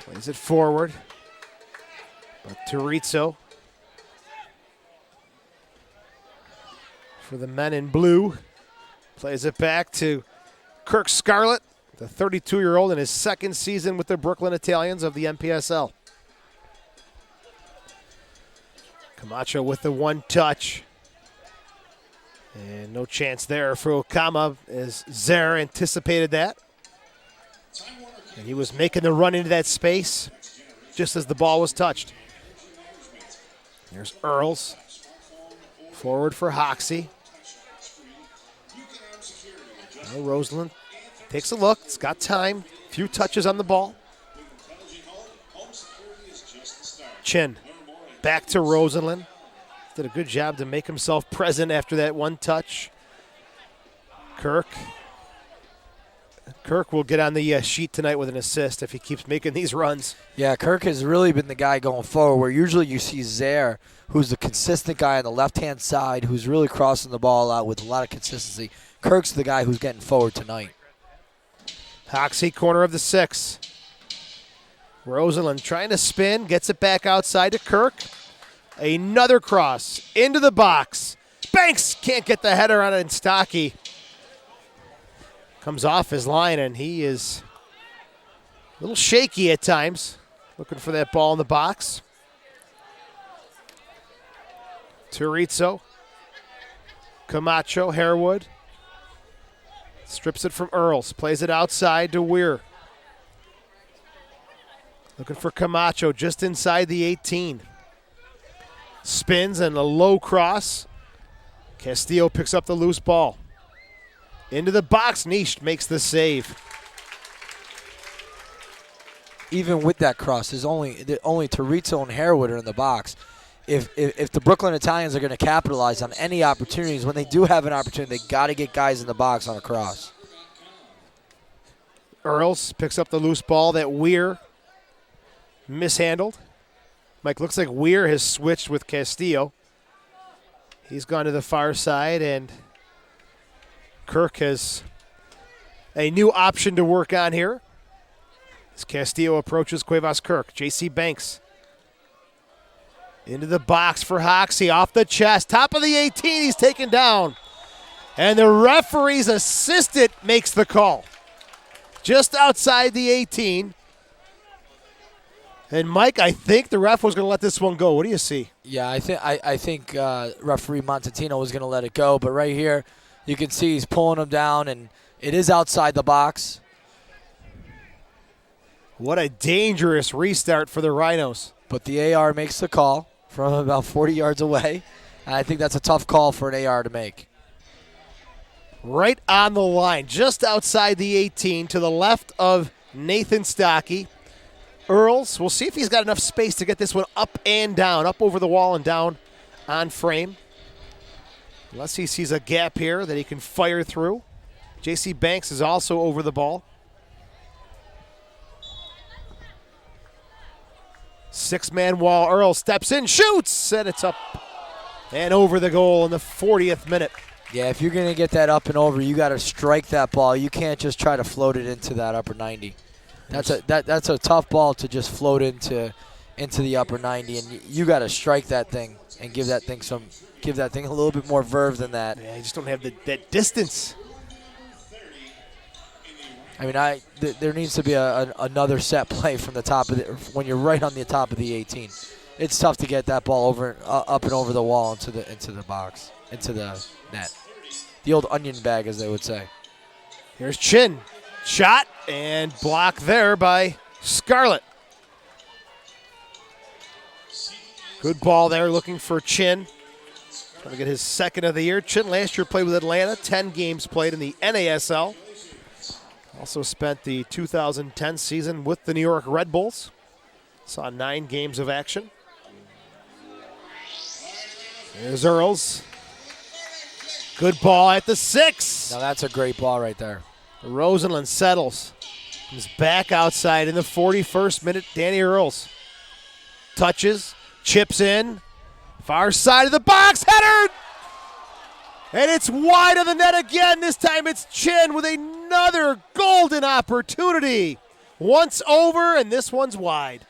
Plays it forward. But Terrizzo for the men in blue. Plays it back to Kirk Scarlett, the 32-year-old in his second season with the Brooklyn Italians of the MPSL. Camacho with the one touch. And no chance there for Okama as Zer anticipated that. And he was making the run into that space just as the ball was touched. There's Earls. Forward for Hoxie. Now Roseland takes a look. It's got time. Few touches on the ball. Chinn back to Rosenlund. Did a good job to make himself present after that one touch. Kirk Kirk will get on the sheet tonight with an assist if he keeps making these runs. Yeah, Kirk has really been the guy going forward, where usually you see Zaire, who's the consistent guy on the left-hand side, who's really crossing the ball out with a lot of consistency. Kirk's the guy who's getting forward tonight. Hoxie, corner of the 6. Rosenlund trying to spin, gets it back outside to Kirk. Another cross into the box. Banks can't get the header on it, and Stocky comes off his line, and he is a little shaky at times, looking for that ball in the box. Turizo, Camacho, Harewood. Strips it from Earls, plays it outside to Weir. Looking for Camacho just inside the 18. Spins and a low cross. Castillo picks up the loose ball. Into the box, Nish makes the save. Even with that cross, there's only Turizo and Harewood are in the box. If the Brooklyn Italians are going to capitalize on any opportunities, when they do have an opportunity, they got to get guys in the box on a cross. Earls picks up the loose ball that Weir mishandled. Mike, looks like Weir has switched with Castillo. He's gone to the far side, and Kirk has a new option to work on here. As Castillo approaches Cuevas Kirk, J.C. Banks. Into the box for Hoxie, off the chest, top of the 18, he's taken down. And the referee's assistant makes the call. Just outside the 18. And Mike, I think the ref was going to let this one go. What do you see? Yeah, I think referee Montaltino was going to let it go, but right here you can see he's pulling him down, and it is outside the box. What a dangerous restart for the Rhinos. But the AR makes the call from about 40 yards away, and I think that's a tough call for an AR to make. Right on the line, just outside the 18, to the left of Nathan Stocky. Earls, we'll see if he's got enough space to get this one up and down, up over the wall and down on frame. Unless he sees a gap here that he can fire through. J.C. Banks is also over the ball. 6-man wall, Earl steps in, shoots, and it's up and over the goal in the 40th minute. Yeah, if you're going to get that up and over, you got to strike that ball. You can't just try to float it into that upper 90. That's a tough ball to just float into the upper 90, and you got to strike that thing and give that thing a little bit more verve than that. Yeah, you just don't have that distance. I mean, there needs to be another set play from the top of when you're right on the top of the 18. It's tough to get that ball up and over the wall into the box, into the net. The old onion bag, as they would say. Here's Chinn. Shot and blocked there by Scarlett. Good ball there, looking for Chinn. Trying to get his second of the year. Chinn last year played with Atlanta, 10 games played in the NASL. Also spent the 2010 season with the New York Red Bulls. Saw 9 games of action. There's Earls. Good ball at the 6. Now that's a great ball right there. Rosenlund settles. Comes back outside in the 41st minute. Danny Earls touches, chips in. Far side of the box, header! And it's wide of the net again. This time it's Chinn with another golden opportunity. Once over, and this one's wide.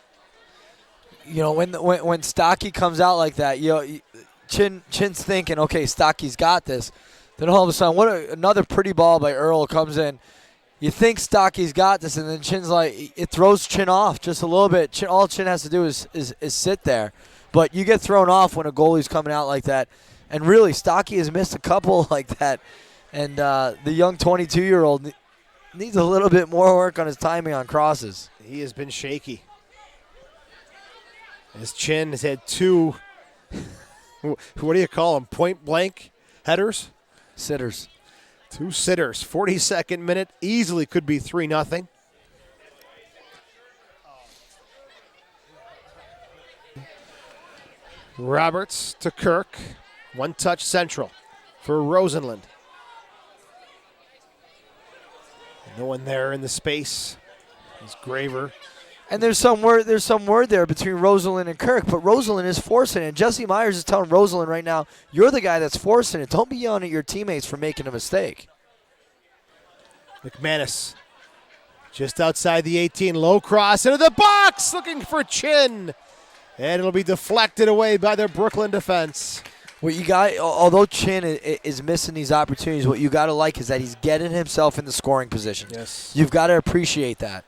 You know, when Stocky comes out like that, you know, Chinn's thinking, okay, Stocky's got this. Then all of a sudden, another pretty ball by Earl comes in. You think Stocky's got this, and then Chinn's like, it throws Chinn off just a little bit. All Chinn has to do is sit there. But you get thrown off when a goalie's coming out like that. And really, Stocky has missed a couple like that. And the young 22-year-old needs a little bit more work on his timing on crosses. He has been shaky. As Chinn has had 2, what do you call them, point-blank headers? Sitters. 2 sitters. 42nd minute, easily could be 3-0. Roberts to Kirk. One touch central for Rosenlund. No one there in the space. It's Graver. And there's some word there between Rosalind and Kirk, but Rosalind is forcing it. Jesse Myers is telling Rosalind right now, you're the guy that's forcing it. Don't be yelling at your teammates for making a mistake. Mcmanus just outside the 18, low cross into the box, looking for Chinn. And it'll be deflected away by the Brooklyn defense. What you got, although Chinn is missing these opportunities, what you got to like is that he's getting himself in the scoring position. Yes. You've got to appreciate that.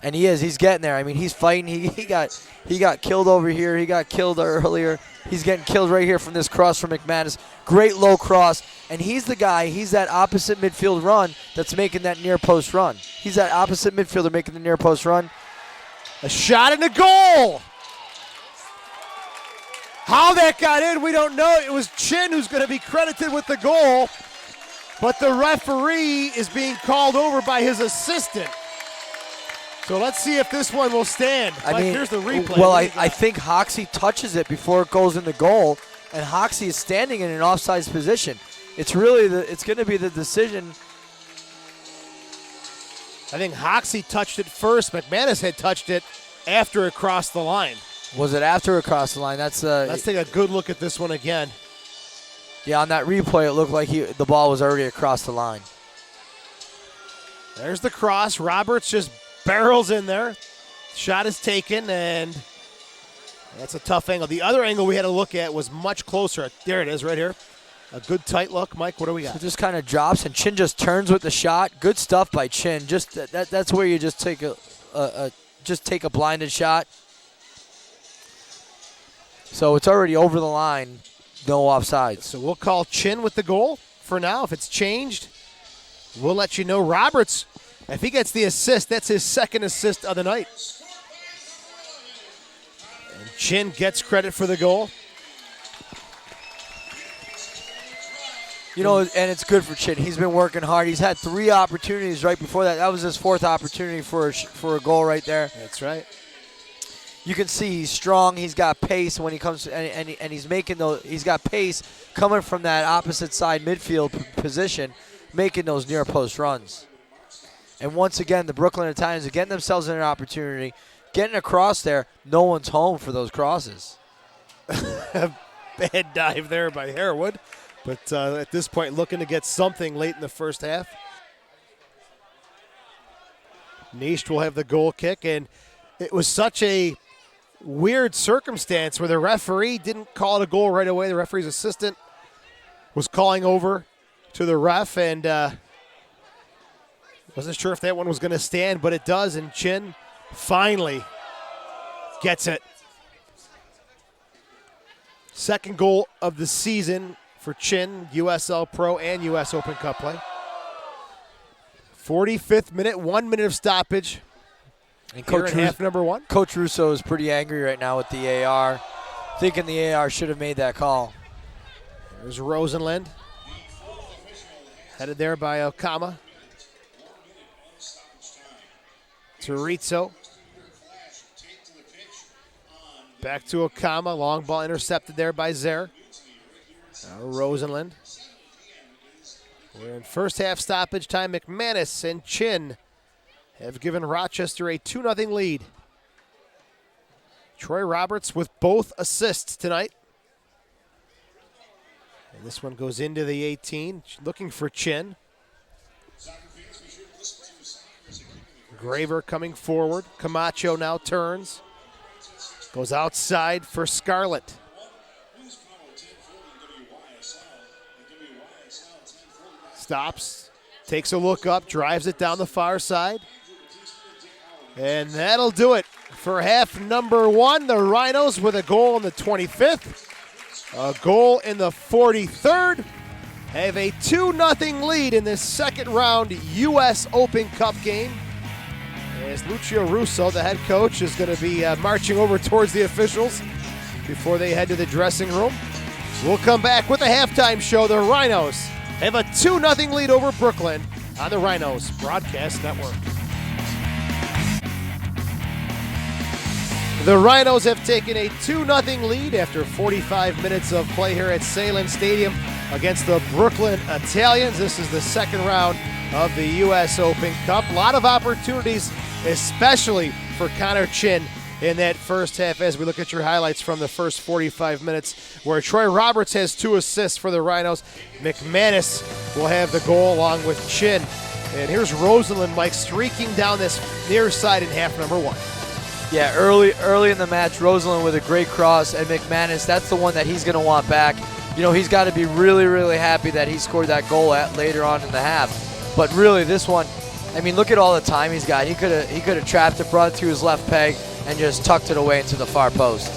And he is. He's getting there. I mean, he's fighting. He got killed over here. He got killed earlier. He's getting killed right here from this cross from Mcmanus. Great low cross. And he's the guy, he's that opposite midfield run that's making that near post run. He's that opposite midfielder making the near post run. A shot and a goal. How that got in, we don't know. It was Chinn who's going to be credited with the goal. But the referee is being called over by his assistant. So let's see if this one will stand. Mike, here's the replay. Well, I think Hoxie touches it before it goes in the goal, and Hoxie is standing in an offside position. It's really it's going to be the decision. I think Hoxie touched it first. Mcmanus had touched it after it crossed the line. Was it after it crossed the line? Let's take a good look at this one again. Yeah, on that replay, it looked like the ball was already across the line. There's the cross. Roberts just barrels in there. Shot is taken, and that's a tough angle. The other angle we had to look at was much closer. There it is right here. A good tight look. Mike, what do we got? So it just kind of drops, and Chinn just turns with the shot. Good stuff by Chinn. Just that's where you just take a blinded shot. So it's already over the line. No offsides. So we'll call Chinn with the goal for now. If it's changed, we'll let you know. Roberts, if he gets the assist, that's his second assist of the night. And Chinn gets credit for the goal. You know, and it's good for Chinn. He's been working hard. He's had 3 opportunities right before that. That was his 4th opportunity for a goal right there. That's right. You can see he's strong. He's got pace when he comes, and he's making those. He's got pace coming from that opposite side midfield position, making those near post runs. And once again, the Brooklyn Italians are getting themselves in an opportunity, getting across there. No one's home for those crosses. Bad dive there by Harewood, but at this point, looking to get something late in the first half. Nisht will have the goal kick, and it was such a weird circumstance where the referee didn't call it a goal right away. The referee's assistant was calling over to the ref, and wasn't sure if that one was going to stand, but it does, and Chinn finally gets it. Second goal of the season for Chinn, USL Pro and US Open Cup play. 45th minute, 1 minute of stoppage. And Coach half number 1. Coach Russo is pretty angry right now with the AR, thinking the AR should have made that call. There's Rosenland, headed there by Okama. Chorizo. Back to Okama, long ball intercepted there by Zer. Now Rosenland. We're in first half stoppage time. Mcmanus and Chinn have given Rochester a 2-0 lead. Troy Roberts with both assists tonight. And this one goes into the 18, looking for Chinn. Graver coming forward. Camacho now turns. Goes outside for Scarlett. Stops, takes a look up, drives it down the far side. And that'll do it for half number 1. The Rhinos with a goal in the 25th. A goal in the 43rd. Have a 2-0 lead in this second round U.S. Open Cup game. As Lucio Russo, the head coach, is going to be marching over towards the officials before they head to the dressing room. We'll come back with a halftime show. The Rhinos have a 2-0 lead over Brooklyn on the Rhinos Broadcast Network. The Rhinos have taken a 2-0 lead after 45 minutes of play here at Salem Stadium against the Brooklyn Italians. This is the second round of the U.S. Open Cup. A lot of opportunities, especially for Connor Chinn in that first half as we look at your highlights from the first 45 minutes, where Troy Roberts has 2 assists for the Rhinos. Mcmanus will have the goal along with Chinn. And here's Rosalind, Mike, streaking down this near side in half number 1. Yeah, early in the match, Rosalind with a great cross, and Mcmanus, that's the one that he's going to want back. You know, he's got to be really, really happy that he scored that goal later on in the half. But really, this one, I mean, look at all the time he's got. He could have trapped it, brought it to his left peg, and just tucked it away into the far post.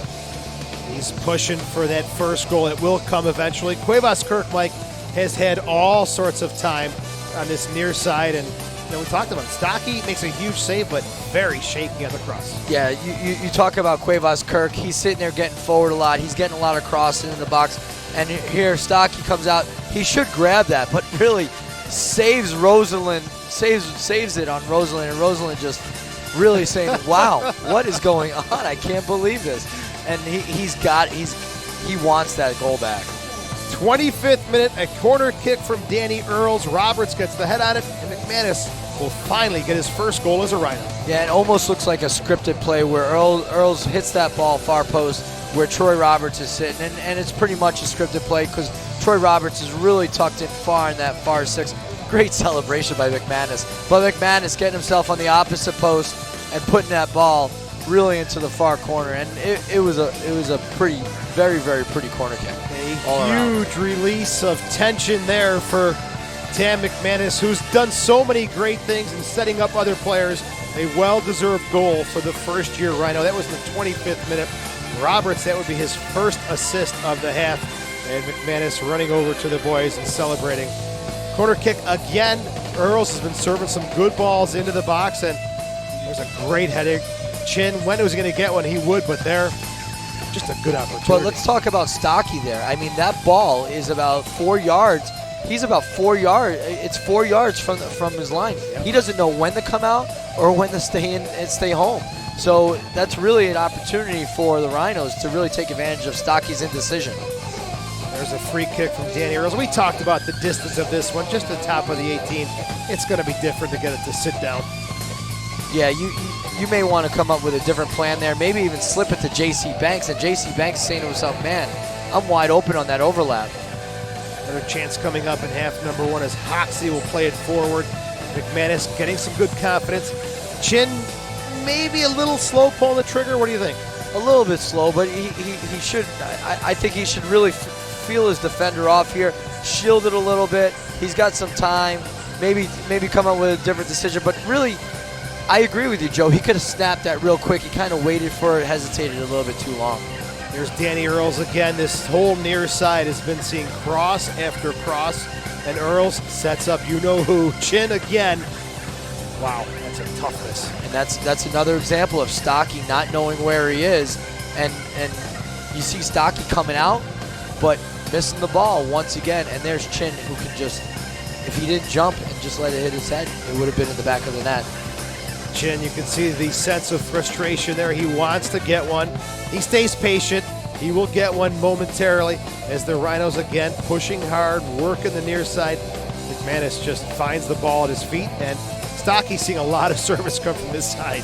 He's pushing for that first goal. It will come eventually. Cuevas Kirk, Mike, has had all sorts of time on this near side, and we talked about Stocky makes a huge save, but very shaky on the cross. Yeah, you talk about Cuevas Kirk. He's sitting there getting forward a lot. He's getting a lot of crossing in the box. And here Stocky comes out. He should grab that, but really saves Rosalind, saves it on Rosalind, and Rosalind just really saying, "Wow, what is going on? I can't believe this." And he wants that goal back. 25th minute, a corner kick from Danny Earls. Roberts gets the head on it, and Mcmanus will finally get his first goal as a Rhino. Yeah, it almost looks like a scripted play where Earls hits that ball far post where Troy Roberts is sitting, and it's pretty much a scripted play because Troy Roberts is really tucked in far in that far 6. Great celebration by Mcmanus. But Mcmanus getting himself on the opposite post and putting that ball really into the far corner, and it was a pretty, very, very pretty corner kick. A huge release of tension there for Tam Mcmanus, who's done so many great things in setting up other players. A well-deserved goal for the first-year Rhino. That was in the 25th minute. Roberts, that would be his first assist of the half. And Mcmanus running over to the boys and celebrating. Corner kick again. Earls has been serving some good balls into the box, and there's a great header. Chinn, when he was going to get one, he would, but there, just a good opportunity. But let's talk about Stocky there. I mean, that ball is about 4 yards. He's about 4 yards. It's 4 yards from his line. Yep. He doesn't know when to come out or when to stay in and stay home. So that's really an opportunity for the Rhinos to really take advantage of Stocky's indecision. There's a free kick from Danny Earls. We talked about the distance of this one, just the top of the 18. It's going to be different to get it to sit down. Yeah, you may want to come up with a different plan there. Maybe even slip it to J.C. Banks, and J.C. Banks saying to himself, "Man, I'm wide open on that overlap." Another chance coming up in half number 1 as Hoxie will play it forward. Mcmanus getting some good confidence. Chinn maybe a little slow pulling the trigger. What do you think? A little bit slow, but he should. I think he should really feel his defender off here, shield it a little bit. He's got some time. Maybe come up with a different decision. But really, I agree with you, Joe. He could have snapped that real quick. He kind of waited for it, hesitated a little bit too long. Here's Danny Earls again. This whole near side has been seeing cross after cross, and Earls sets up you-know-who. Chinn again. Wow, that's a toughness. And that's another example of Stocky not knowing where he is, and you see Stocky coming out, but missing the ball once again. And there's Chinn, who can just, if he didn't jump and just let it hit his head, it would have been in the back of the net. Chinn, you can see the sense of frustration there. He wants to get one. He stays patient. He will get one momentarily as the Rhinos again pushing hard, working the near side. Mcmanus just finds the ball at his feet, and Stocky's seeing a lot of service come from this side.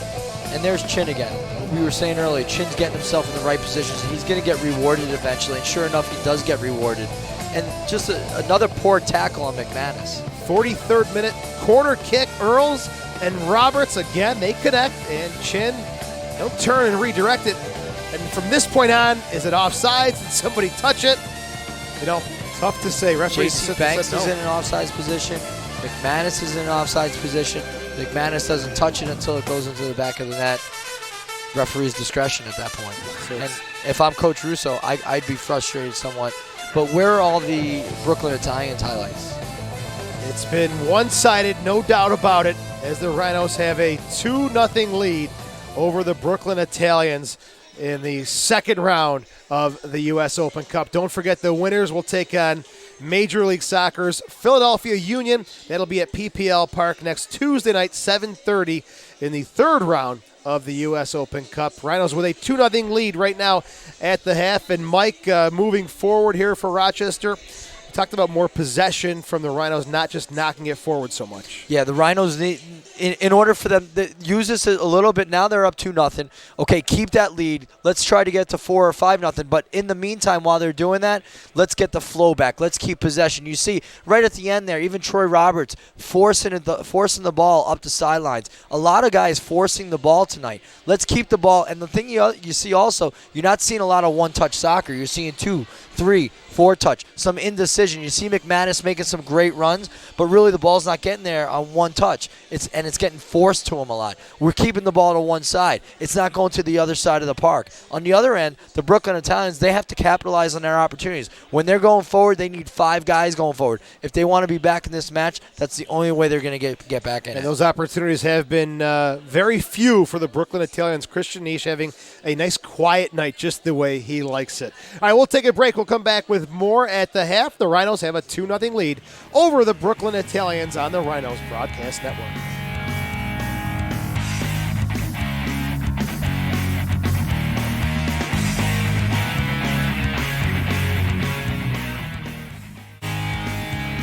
And there's Chinn again. We were saying earlier, Chinn's getting himself in the right positions, and he's going to get rewarded eventually. And sure enough, he does get rewarded. And just another poor tackle on Mcmanus. 43rd minute, corner kick. Earls and Roberts again, they connect, and Chinn, he'll turn and redirect it. And from this point on, is it offsides? Did somebody touch it? You know, tough to say. J.C. Banks is in an offsides position. Mcmanus is in an offsides position. Mcmanus doesn't touch it until it goes into the back of the net. Referee's discretion at that point. And if I'm Coach Russo, I'd be frustrated somewhat. But where are all the Brooklyn Italians highlights? It's been one-sided, no doubt about it, as the Rhinos have a 2-0 lead over the Brooklyn Italians in the second round of the U.S. Open Cup. Don't forget the winners will take on Major League Soccer's Philadelphia Union. That'll be at PPL Park next Tuesday night, 7:30, in the third round of the U.S. Open Cup. Rhinos with a 2-0 lead right now at the half. And Mike, moving forward here for Rochester, we talked about more possession from the Rhinos, not just knocking it forward so much. Yeah, the Rhinos need, in order for them to use this a little bit. Now they're up 2-0. Okay, keep that lead. Let's try to get to 4 or 5-0. But in the meantime, while they're doing that, let's get the flow back. Let's keep possession. You see right at the end there, even Troy Roberts forcing the ball up the sidelines. A lot of guys forcing the ball tonight. Let's keep the ball. And the thing you see also, you're not seeing a lot of one-touch soccer. You're seeing 2, 3, 4 touch, some indecision. You see Mcmanus making some great runs, but really the ball's not getting there on one touch. It's getting forced to him a lot. We're keeping the ball to one side. It's not going to the other side of the park. On the other end, the Brooklyn Italians, they have to capitalize on their opportunities. When they're going forward, they need 5 guys going forward. If they want to be back in this match, that's the only way they're going to get back in and it. Those opportunities have been very few for the Brooklyn Italians. Christian Nisch having a nice quiet night, just the way he likes it. All right, we'll take a break. We'll come back with more at the half. The Rhinos have a 2-0 lead over the Brooklyn Italians on the Rhinos Broadcast Network.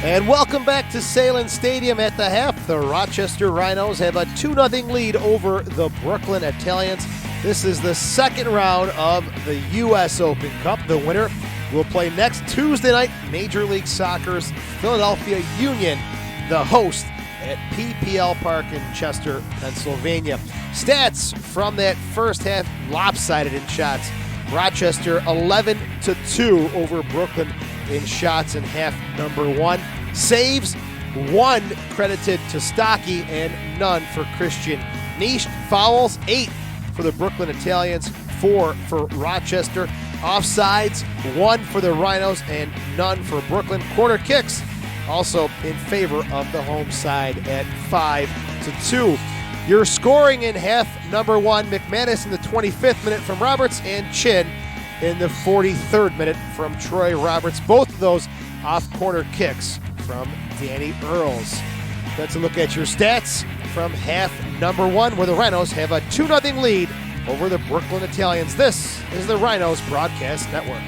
And welcome back to Salem Stadium at the half. The Rochester Rhinos have a 2-0 lead over the Brooklyn Italians. This is the second round of the U.S. Open Cup. The winner will play next Tuesday night, Major League Soccer's Philadelphia Union, the host at PPL Park in Chester, Pennsylvania. Stats from that first half, lopsided in shots. Rochester 11-2 over Brooklyn in shots in half number 1. Saves, 1 credited to Stocky and none for Christian Nisch. Fouls, 8 for the Brooklyn Italians, 4 for Rochester. Offsides, 1 for the Rhinos and none for Brooklyn. Corner kicks also in favor of the home side at 5-2. Your scoring in half number 1, Mcmanus in the 25th minute from Roberts and Chinn in the 43rd minute from Troy Roberts. Both of those off corner kicks from Danny Earls. Let's look at your stats from half number 1, where the Rhinos have a 2-0 lead over the Brooklyn Italians. This is the Rhinos Broadcast Network.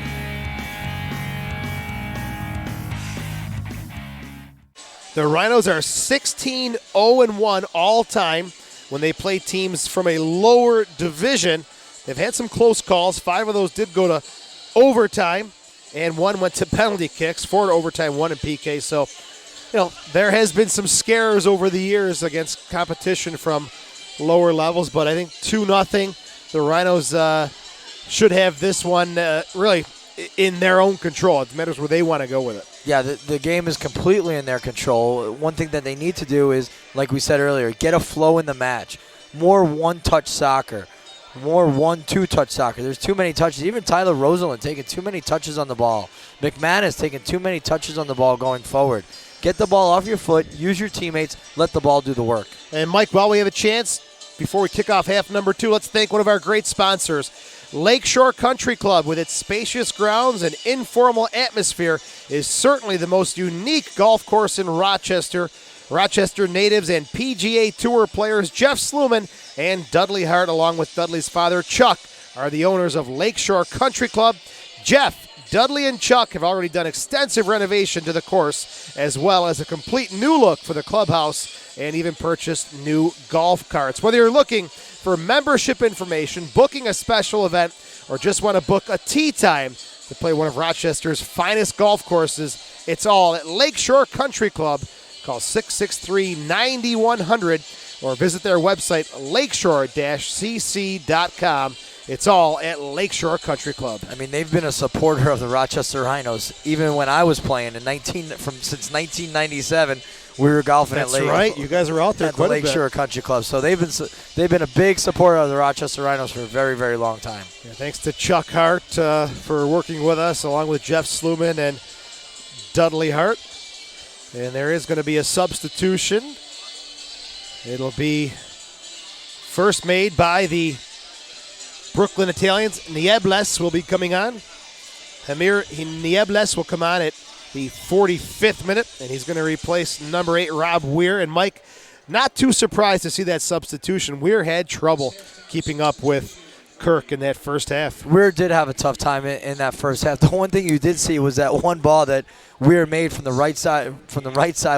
The Rhinos are 16-0-1 all-time when they play teams from a lower division. They've had some close calls. 5 of those did go to overtime, and 1 went to penalty kicks, 4 to overtime, 1 in PK. So, there has been some scares over the years against competition from lower levels, but I think 2-0. The Rhinos should have this one really in their own control. It matters where they want to go with it. Yeah, the game is completely in their control. One thing that they need to do is, like we said earlier, get a flow in the match. More one-touch soccer. More 1-2 touch soccer. There's too many touches. Even Tyler Rosalind taking too many touches on the ball. Mcmanus taking too many touches on the ball going forward. Get the ball off your foot. Use your teammates. Let the ball do the work. And, Mike, while we have a chance, before we kick off half number 2, let's thank one of our great sponsors. Lakeshore Country Club, with its spacious grounds and informal atmosphere, is certainly the most unique golf course in Rochester. Rochester natives and PGA Tour players Jeff Sluman and Dudley Hart, along with Dudley's father Chuck, are the owners of Lakeshore Country Club. Jeff, Dudley, and Chuck have already done extensive renovation to the course, as well as a complete new look for the clubhouse, and even purchased new golf carts. Whether you're looking for membership information, booking a special event, or just want to book a tee time to play one of Rochester's finest golf courses, it's all at Lakeshore Country Club. Call 663-9100 or visit their website, lakeshore-cc.com. It's all at Lakeshore Country Club. I mean, they've been a supporter of the Rochester Rhinos even when I was playing since 1997. We were golfing at Lake. That's right. You guys were out there at quite the a bit. Lakeshore Country Club. So they've been a big supporter of the Rochester Rhinos for a very, very long time. Yeah, thanks to Chuck Hart for working with us, along with Jeff Sluman and Dudley Hart. And there is going to be a substitution. It'll be first made by the Brooklyn Italians. Niebles will be coming on. Hamir Niebles will come on at the 45th minute, and he's going to replace number 8, Rob Weir. And, Mike, Not too surprised to see that substitution. Weir had trouble keeping up with Kirk in that first half. Weir did have a tough time in that first half. The one thing you did see was that one ball that Weir made from the right side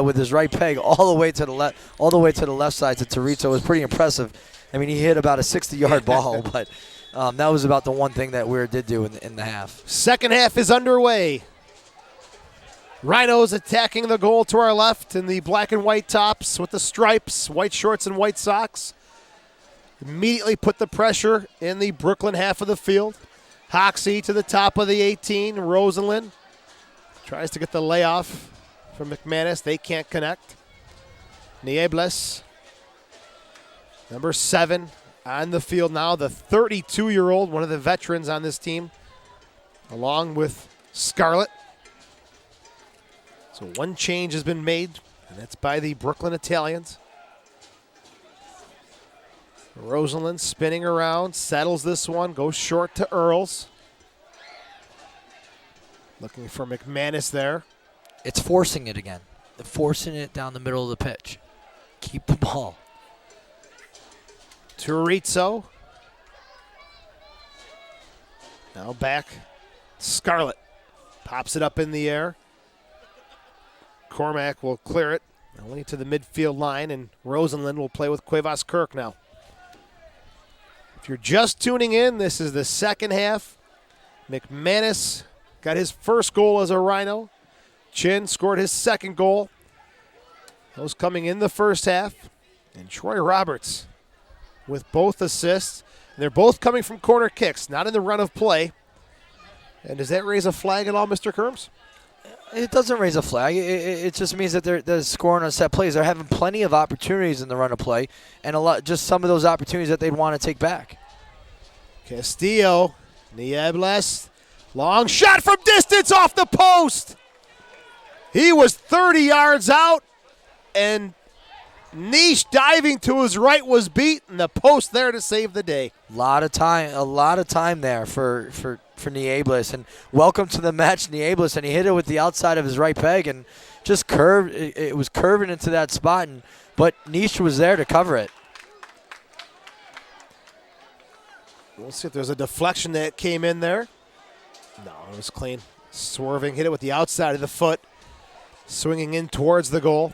with his right peg all the way to the left side to Terito. It was pretty impressive. I mean, he hit about a 60-yard ball, but that was about the one thing that Weir did do in the half. Second half is underway. Rhinos attacking the goal to our left in the black and white tops with the stripes, white shorts and white socks. Immediately put the pressure in the Brooklyn half of the field. Hoxie to the top of the 18. Rosalind tries to get the layoff from Mcmanus. They can't connect. Niebles, number 7, on the field now. The 32-year-old, one of the veterans on this team, along with Scarlett. So one change has been made, and that's by the Brooklyn Italians. Rosalind spinning around, settles this one, goes short to Earls. Looking for Mcmanus there. It's forcing it again. They're forcing it down the middle of the pitch. Keep the ball. Terito. Now back. Scarlett pops it up in the air. Cormac will clear it only to the midfield line, and Rosalind will play with Cuevas Kirk now. If you're just tuning in, this is the second half. Mcmanus got his first goal as a Rhino. Chinn scored his second goal. Those coming in the first half. And Troy Roberts with both assists. And they're both coming from corner kicks, not in the run of play. And does that raise a flag at all, Mr. Kerms? It doesn't raise a flag. It just means that they're scoring on set plays. They're having plenty of opportunities in the run of play, and just some of those opportunities that they'd want to take back. Castillo, Niebles, long shot from distance off the post. He was 30 yards out, and Niche diving to his right was beat, and the post there to save the day. A lot of time there for Niebles, and welcome to the match, Niebles, and he hit it with the outside of his right peg and just curved. It was curving into that spot, but Niche was there to cover it. We'll see if there's a deflection that came in there. No, it was clean. Swerving, hit it with the outside of the foot, swinging in towards the goal.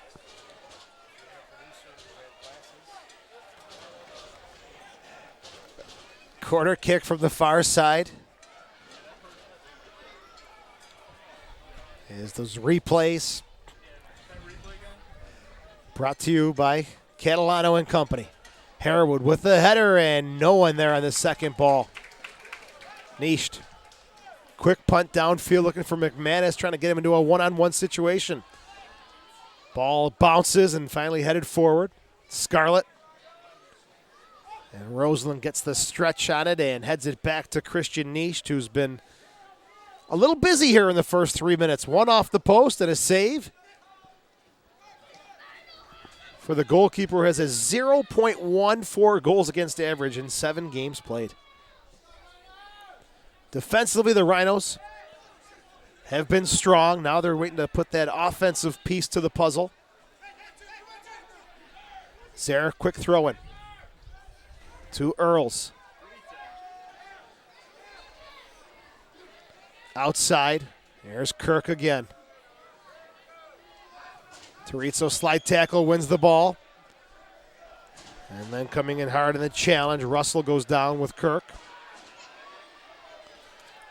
Corner kick from the far side. As those replays brought to you by Catalano and Company. Harwood with the header and no one there on the second ball. Nished. Quick punt downfield looking for Mcmanus, trying to get him into a one-on-one situation. Ball bounces and finally headed forward. Scarlett. And Rosalind gets the stretch on it and heads it back to Christian Nisht, who's been a little busy here in the first 3 minutes. One off the post and a save. For the goalkeeper, who has a 0.14 goals against average in 7 games played. Defensively, the Rhinos have been strong. Now they're waiting to put that offensive piece to the puzzle. Zare, quick throw in to Earls. Outside, there's Kirk again. Terito slide tackle, wins the ball. And then coming in hard in the challenge, Russell goes down with Kirk.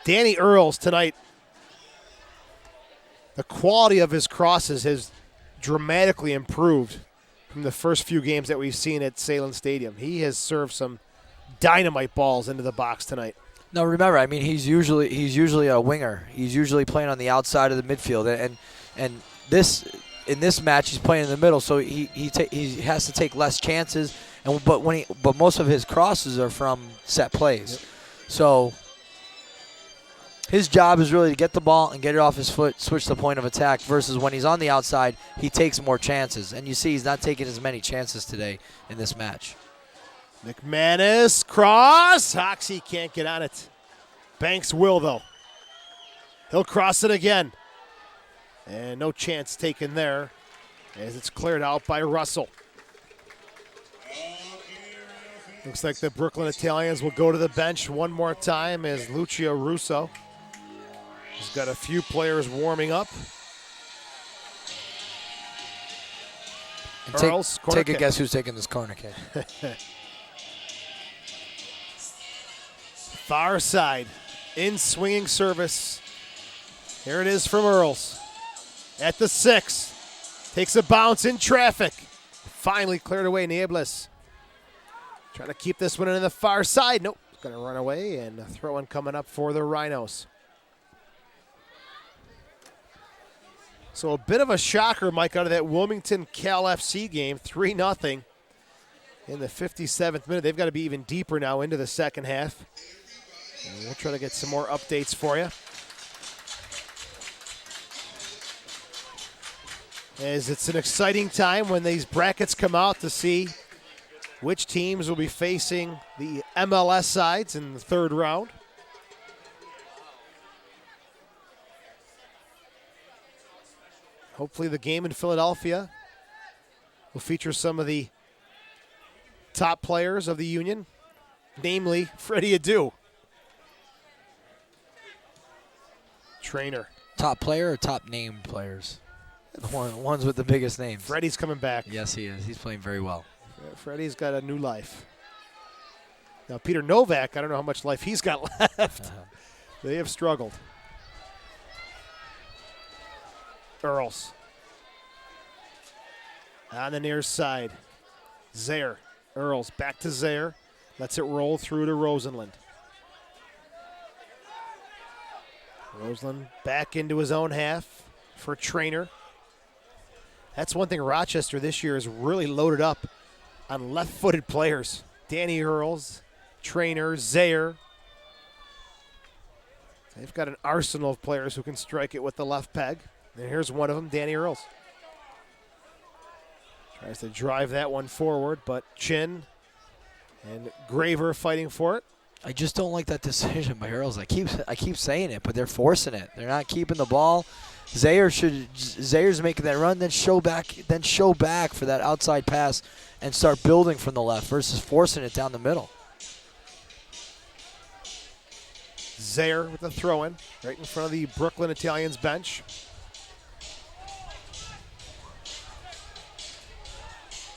Danny Earls tonight, the quality of his crosses has dramatically improved from the first few games that we've seen at Salem Stadium. He has served some dynamite balls into the box tonight. No, remember, I mean, he's usually a winger. He's usually playing on the outside of the midfield, and in this match he's playing in the middle, so he has to take less chances. But most of his crosses are from set plays, yep. So his job is really to get the ball and get it off his foot, switch the point of attack. Versus when he's on the outside, he takes more chances, and you see he's not taking as many chances today in this match. Mcmanus, cross. Hoxie can't get on it. Banks will, though. He'll cross it again. And no chance taken there as it's cleared out by Russell. Looks like the Brooklyn Italians will go to the bench one more time as Lucio Russo has got a few players warming up. And Earls, take a guess who's taking this corner kick. Far side, in swinging service. Here it is from Earls. At the 6. Takes a bounce in traffic. Finally cleared away Niebles. Trying to keep this one in the far side. Nope, going to run away, and a throw-in coming up for the Rhinos. So a bit of a shocker, Mike, out of that Wilmington-Cal FC game, 3-0 in the 57th minute. They've got to be even deeper now into the second half. And we'll try to get some more updates for you. As it's an exciting time when these brackets come out to see which teams will be facing the MLS sides in the third round. Hopefully the game in Philadelphia will feature some of the top players of the Union, namely Freddie Adu. Trainer. Top player or top name players? The ones with the biggest names. Freddie's coming back. Yes, he is. He's playing very well. Freddie's got a new life. Now, Peter Novak, I don't know how much life he's got left. They have struggled. Earls. On the near side. Zaire. Earls back to Zaire. Lets it roll through to Rosenland. Rosenland back into his own half for Trainer. That's one thing Rochester this year has really loaded up on left-footed players. Danny Earls, Trainer, Zaire. They've got an arsenal of players who can strike it with the left peg. And here's one of them, Danny Earls. Tries to drive that one forward, but Chinn and Graver fighting for it. I just don't like that decision by Earls. I keep saying it, but they're forcing it. They're not keeping the ball. Zayre's making that run, then show back for that outside pass and start building from the left versus forcing it down the middle. Zaire with the throw-in right in front of the Brooklyn Italians bench.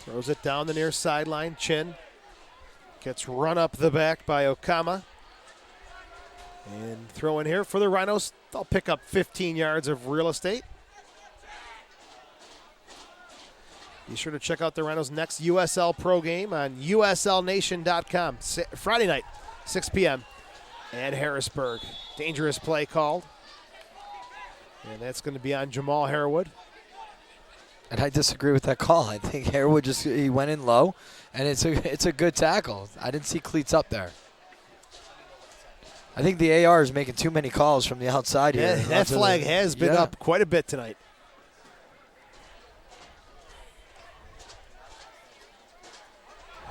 Throws it down the near sideline. Chinn gets run up the back by Okama. And throw in here for the Rhinos. They'll pick up 15 yards of real estate. Be sure to check out the Rhinos' next USL Pro game on USLNation.com. Friday night, 6 p.m. at Harrisburg. Dangerous play called. And that's going to be on Jamal Harewood. And I disagree with that call. I think Harewood he went in low, and it's a good tackle. I didn't see cleats up there. I think the AR is making too many calls from the outside here. Yeah, that flag has been up quite a bit tonight.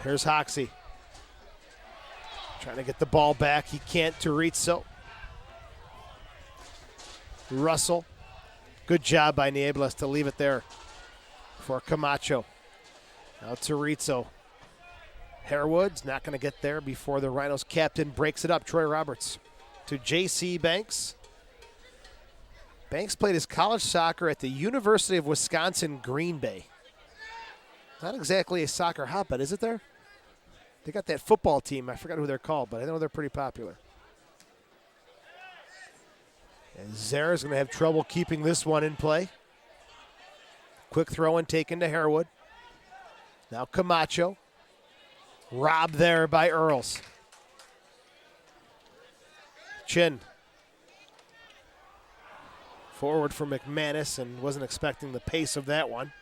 Here's Hoxie. Trying to get the ball back. He can't. Turizzo. Russell. Good job by Niebles to leave it there for Camacho. Now Turizzo. Harewood's not going to get there before the Rhinos captain breaks it up. Troy Roberts to J.C. Banks. Banks played his college soccer at the University of Wisconsin Green Bay. Not exactly a soccer hotbed, is it there? They got that football team. I forgot who they're called, but I know they're pretty popular. And Zara's going to have trouble keeping this one in play. Quick throw and taken to Harewood. Now Camacho. Robbed there by Earls. Chinn. Forward for Mcmanus, and wasn't expecting the pace of that one.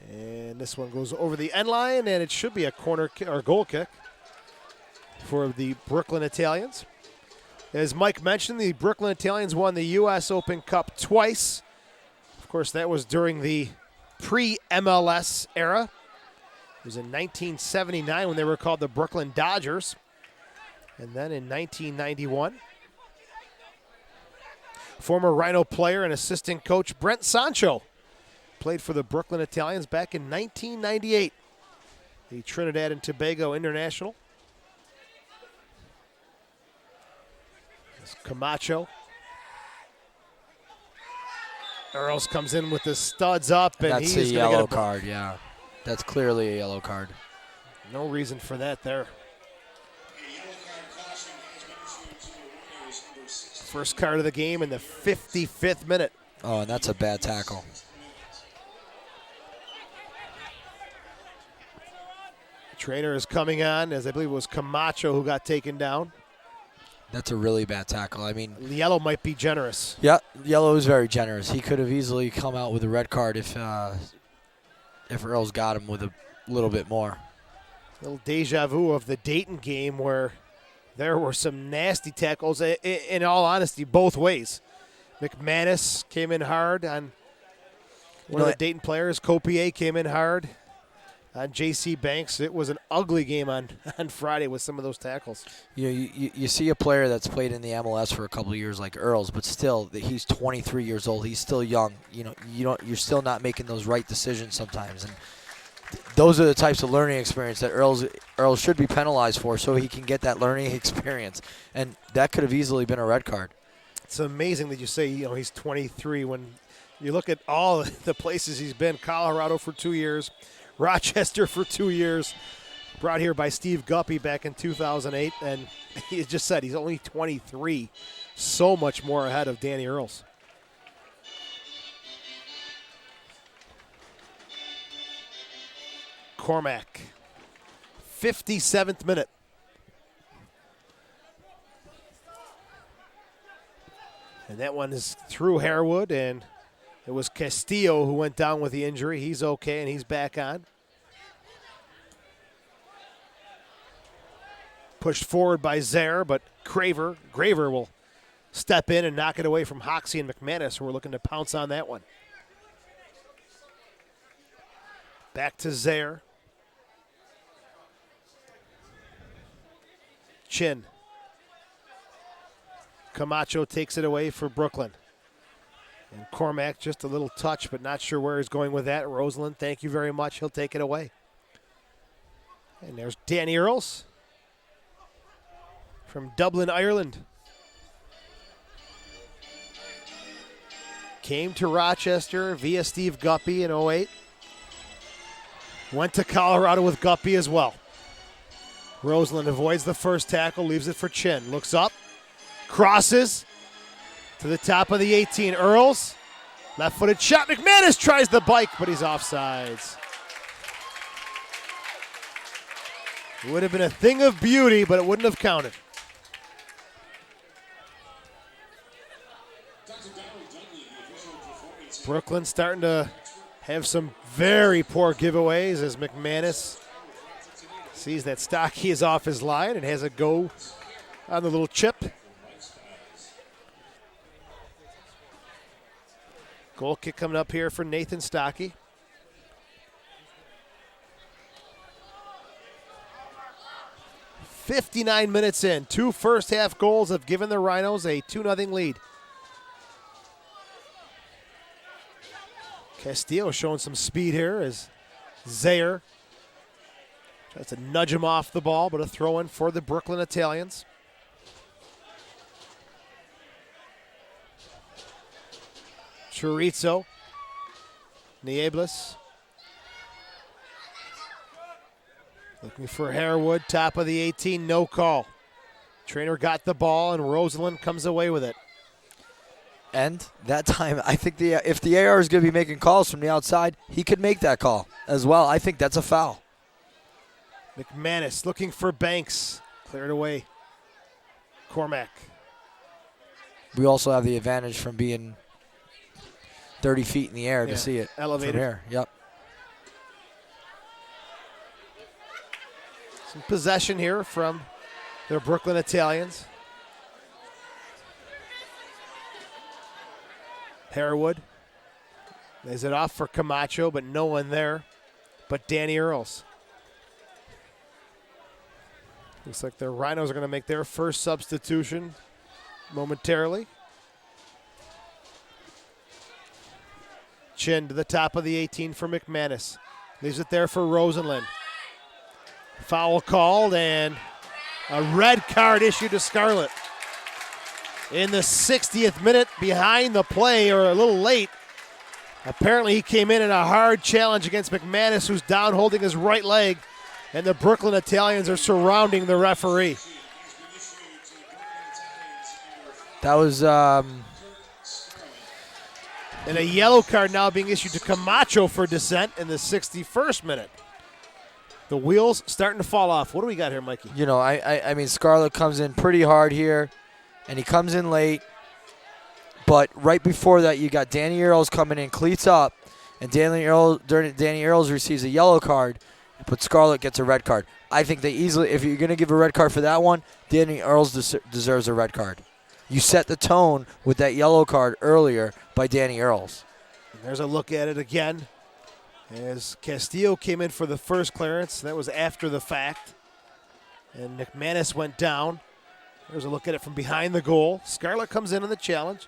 And this one goes over the end line, and it should be a corner or goal kick for the Brooklyn Italians. As Mike mentioned, the Brooklyn Italians won the U.S. Open Cup twice. Of course, that was during the pre-MLS era. It was in 1979 when they were called the Brooklyn Dodgers. And then in 1991, former Rhino player and assistant coach Brent Sancho played for the Brooklyn Italians back in 1998. the Trinidad and Tobago international. It's Camacho. Earls comes in with the studs up, and That's he's a going to get yellow a card, yeah. That's clearly a yellow card. No reason for that there. First card of the game in the 55th minute. Oh, and that's a bad tackle. Trainer is coming on, as I believe it was Camacho who got taken down. That's a really bad tackle. I mean, Yellow might be generous. yeah, yellow is very generous. He could have easily come out with a red card if Earls got him with a little bit more. A little deja vu of the Dayton game where there were some nasty tackles, in all honesty, both ways. Mcmanus came in hard on one of the Dayton players. Copier came in hard on J.C. Banks. It was an ugly game on Friday with some of those tackles. You see a player that's played in the MLS for a couple of years like Earls, but still, he's 23 years old. He's still young. You're still not making those right decisions sometimes, and those are the types of learning experience that Earls should be penalized for, so he can get that learning experience. And that could have easily been a red card. It's amazing that you say he's 23 when you look at all the places he's been. Colorado for 2 years, Rochester for 2 years, brought here by Steve Guppy back in 2008, and he just said he's only 23, so much more ahead of Danny Earls. Cormac, 57th minute. And that one is through Harewood, and it was Castillo who went down with the injury. He's okay, and he's back on. Pushed forward by Zaire, but Graver will step in and knock it away from Hoxie and Mcmanus, who are looking to pounce on that one. Back to Zaire. Chinn. Camacho takes it away for Brooklyn. And Cormac, just a little touch, but not sure where he's going with that. Roseland, thank you very much. He'll take it away. And there's Danny Earls from Dublin, Ireland. Came to Rochester via Steve Guppy in 08. Went to Colorado with Guppy as well. Roseland avoids the first tackle, leaves it for Chinn. Looks up, crosses to the top of the 18. Earls, left-footed shot. Mcmanus tries the bike, but he's offsides. It would have been a thing of beauty, but it wouldn't have counted. Brooklyn starting to have some very poor giveaways as Mcmanus sees that Stocky is off his line and has a go on the little chip. Goal kick coming up here for Nathan Stocky. "59 minutes in. 2 first-half goals have given the Rhinos a 2-0 lead. Castillo showing some speed here as Zaire tries to nudge him off the ball, but a throw-in for the Brooklyn Italians. Chorizo, Niebles. Looking for Harewood, top of the 18, no call. Trainer got the ball, and Roseland comes away with it. And that time, I think if the AR is going to be making calls from the outside, he could make that call as well. I think that's a foul. Mcmanus looking for Banks. Cleared away. Cormac. We also have the advantage from being 30 feet in the air to see it. Elevated. From here. Yep. Some possession here from the Brooklyn Italians. Harewood lays it off for Camacho, but no one there but Danny Earls. Looks like the Rhinos are going to make their first substitution momentarily. Chinn to the top of the 18 for Mcmanus. Leaves it there for Rosenlund. Foul called and a red card issued to Scarlett. In the 60th minute, behind the play, or a little late. Apparently he came in a hard challenge against Mcmanus, who's down holding his right leg, and the Brooklyn Italians are surrounding the referee. That was... And a yellow card now being issued to Camacho for dissent in the 61st minute. The wheels starting to fall off. What do we got here, Mikey? You know, I mean, Scarlett comes in pretty hard here, and he comes in late. But right before that, you got Danny Earls coming in, cleats up, and Danny Earls receives a yellow card, but Scarlett gets a red card. I think they easily, if you're going to give a red card for that one, Danny Earls deserves a red card. You set the tone with that yellow card earlier by Danny Earls. There's a look at it again as Castillo came in for the first clearance. That was after the fact. And Mcmanus went down. There's a look at it from behind the goal. Scarlett comes in on the challenge.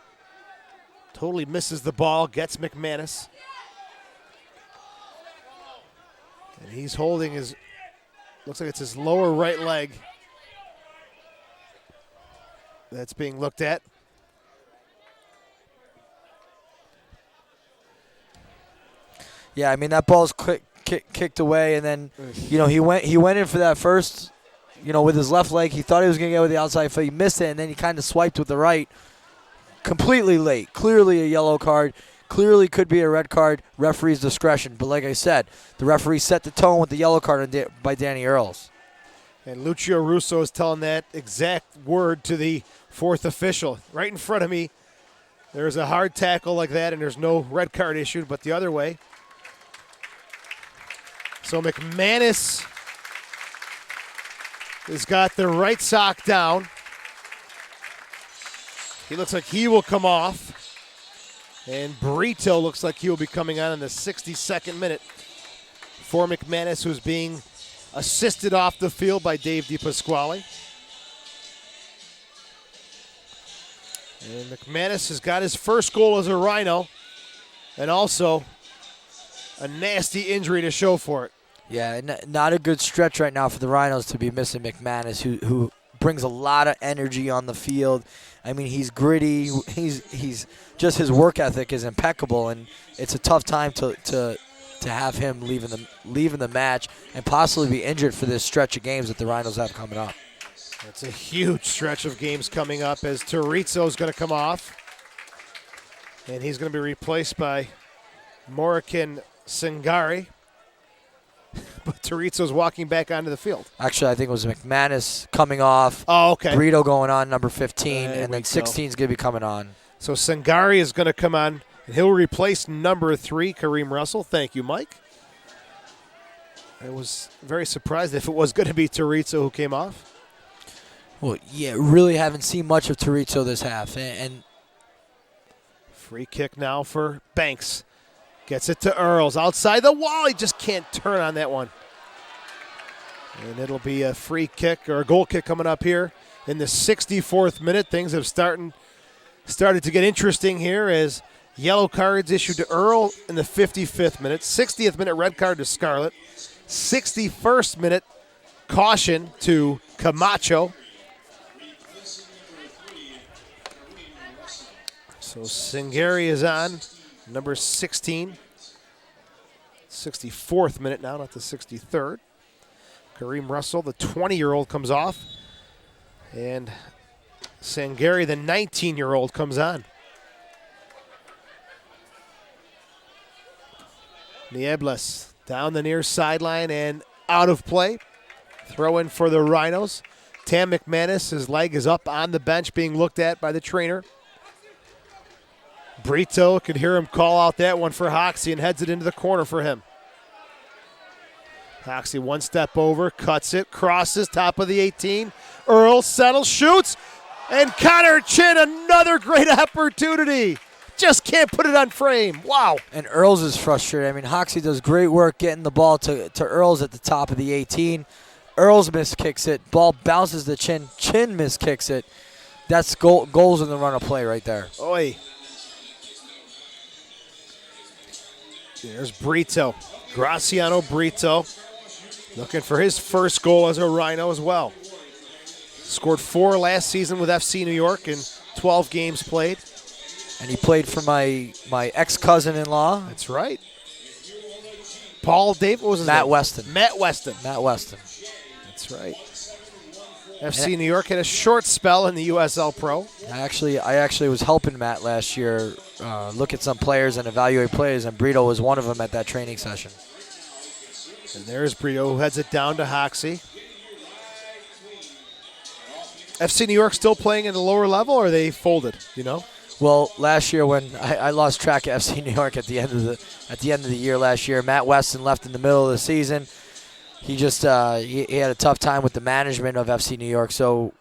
Totally misses the ball, gets Mcmanus. And he's holding his, looks like it's his lower right leg that's being looked at. Yeah, I mean, that ball's kicked away, and then, you know, he went in for that first, you know, with his left leg. He thought he was going to get with the outside foot. He missed it, and then he kind of swiped with the right. Completely late. Clearly a yellow card. Clearly could be a red card. Referee's discretion. But like I said, the referee set the tone with the yellow card by Danny Earls. And Lucio Russo is telling that exact word to the fourth official. Right in front of me, there's a hard tackle like that, and there's no red card issued, but the other way. So Mcmanus has got the right sock down. He looks like he will come off. And Brito looks like he will be coming on in the 62nd minute for Mcmanus, who's being assisted off the field by Dave DePasquale. And Mcmanus has got his first goal as a Rhino, and also a nasty injury to show for it. Yeah, not a good stretch right now for the Rhinos to be missing Mcmanus, who brings a lot of energy on the field. I mean, he's gritty. He's just, his work ethic is impeccable, and it's a tough time to have him leaving the match and possibly be injured for this stretch of games that the Rhinos have coming up. It's a huge stretch of games coming up as Terrizzo is going to come off, and he's going to be replaced by Morican Singari. But Terrizzo's walking back onto the field. Actually, I think it was Mcmanus coming off. Oh, okay. Brito going on, number 15, and then 16 is going to be coming on. So Singari is going to come on, and he'll replace number 3, Kareem Russell. Thank you, Mike. I was very surprised if it was going to be Terrizzo who came off. Well, yeah, really haven't seen much of Terrizzo this half. And free kick now for Banks. Gets it to Earls. Outside the wall. He just can't turn on that one. And it'll be a free kick or a goal kick coming up here in the 64th minute. Things have started to get interesting here as yellow cards issued to Earl in the 55th minute. 60th minute red card to Scarlett. 61st minute caution to Camacho. So Singari is on. Number 16, 64th minute now, not the 63rd. Kareem Russell, the 20-year-old, comes off. And Sangari, the 19-year-old, comes on. Nieblas down the near sideline and out of play. Throw in for the Rhinos. Tam Mcmanus, his leg is up on the bench being looked at by the trainer. Brito could hear him call out that one for Hoxie and heads it into the corner for him. Hoxie one step over, cuts it, crosses, top of the 18. Earl settles, shoots, and Connor Chinn, another great opportunity. Just can't put it on frame. Wow. And Earls is frustrated. I mean, Hoxie does great work getting the ball to Earls at the top of the 18. Earls miskicks it. Ball bounces to Chinn. Chinn miskicks it. That's goals in the run of play right there. Oi. There's Brito. Graciano Brito. Looking for his first goal as a Rhino as well. Scored 4 last season with FC New York in 12 games played. And he played for my ex-cousin-in-law. That's right. Paul Dave, what was his Matt name? Weston. Matt Weston. Matt Weston. That's right. FC New York had a short spell in the USL Pro. I actually was helping Matt last year look at some players and evaluate players, and Brito was one of them at that training session. And there's Brito, who heads it down to Hoxie. FC New York still playing in the lower level, or are they folded? You know. Well, last year when I lost track of FC New York at the end of the year last year, Matt Weston left in the middle of the season. He just he had a tough time with the management of FC New York. So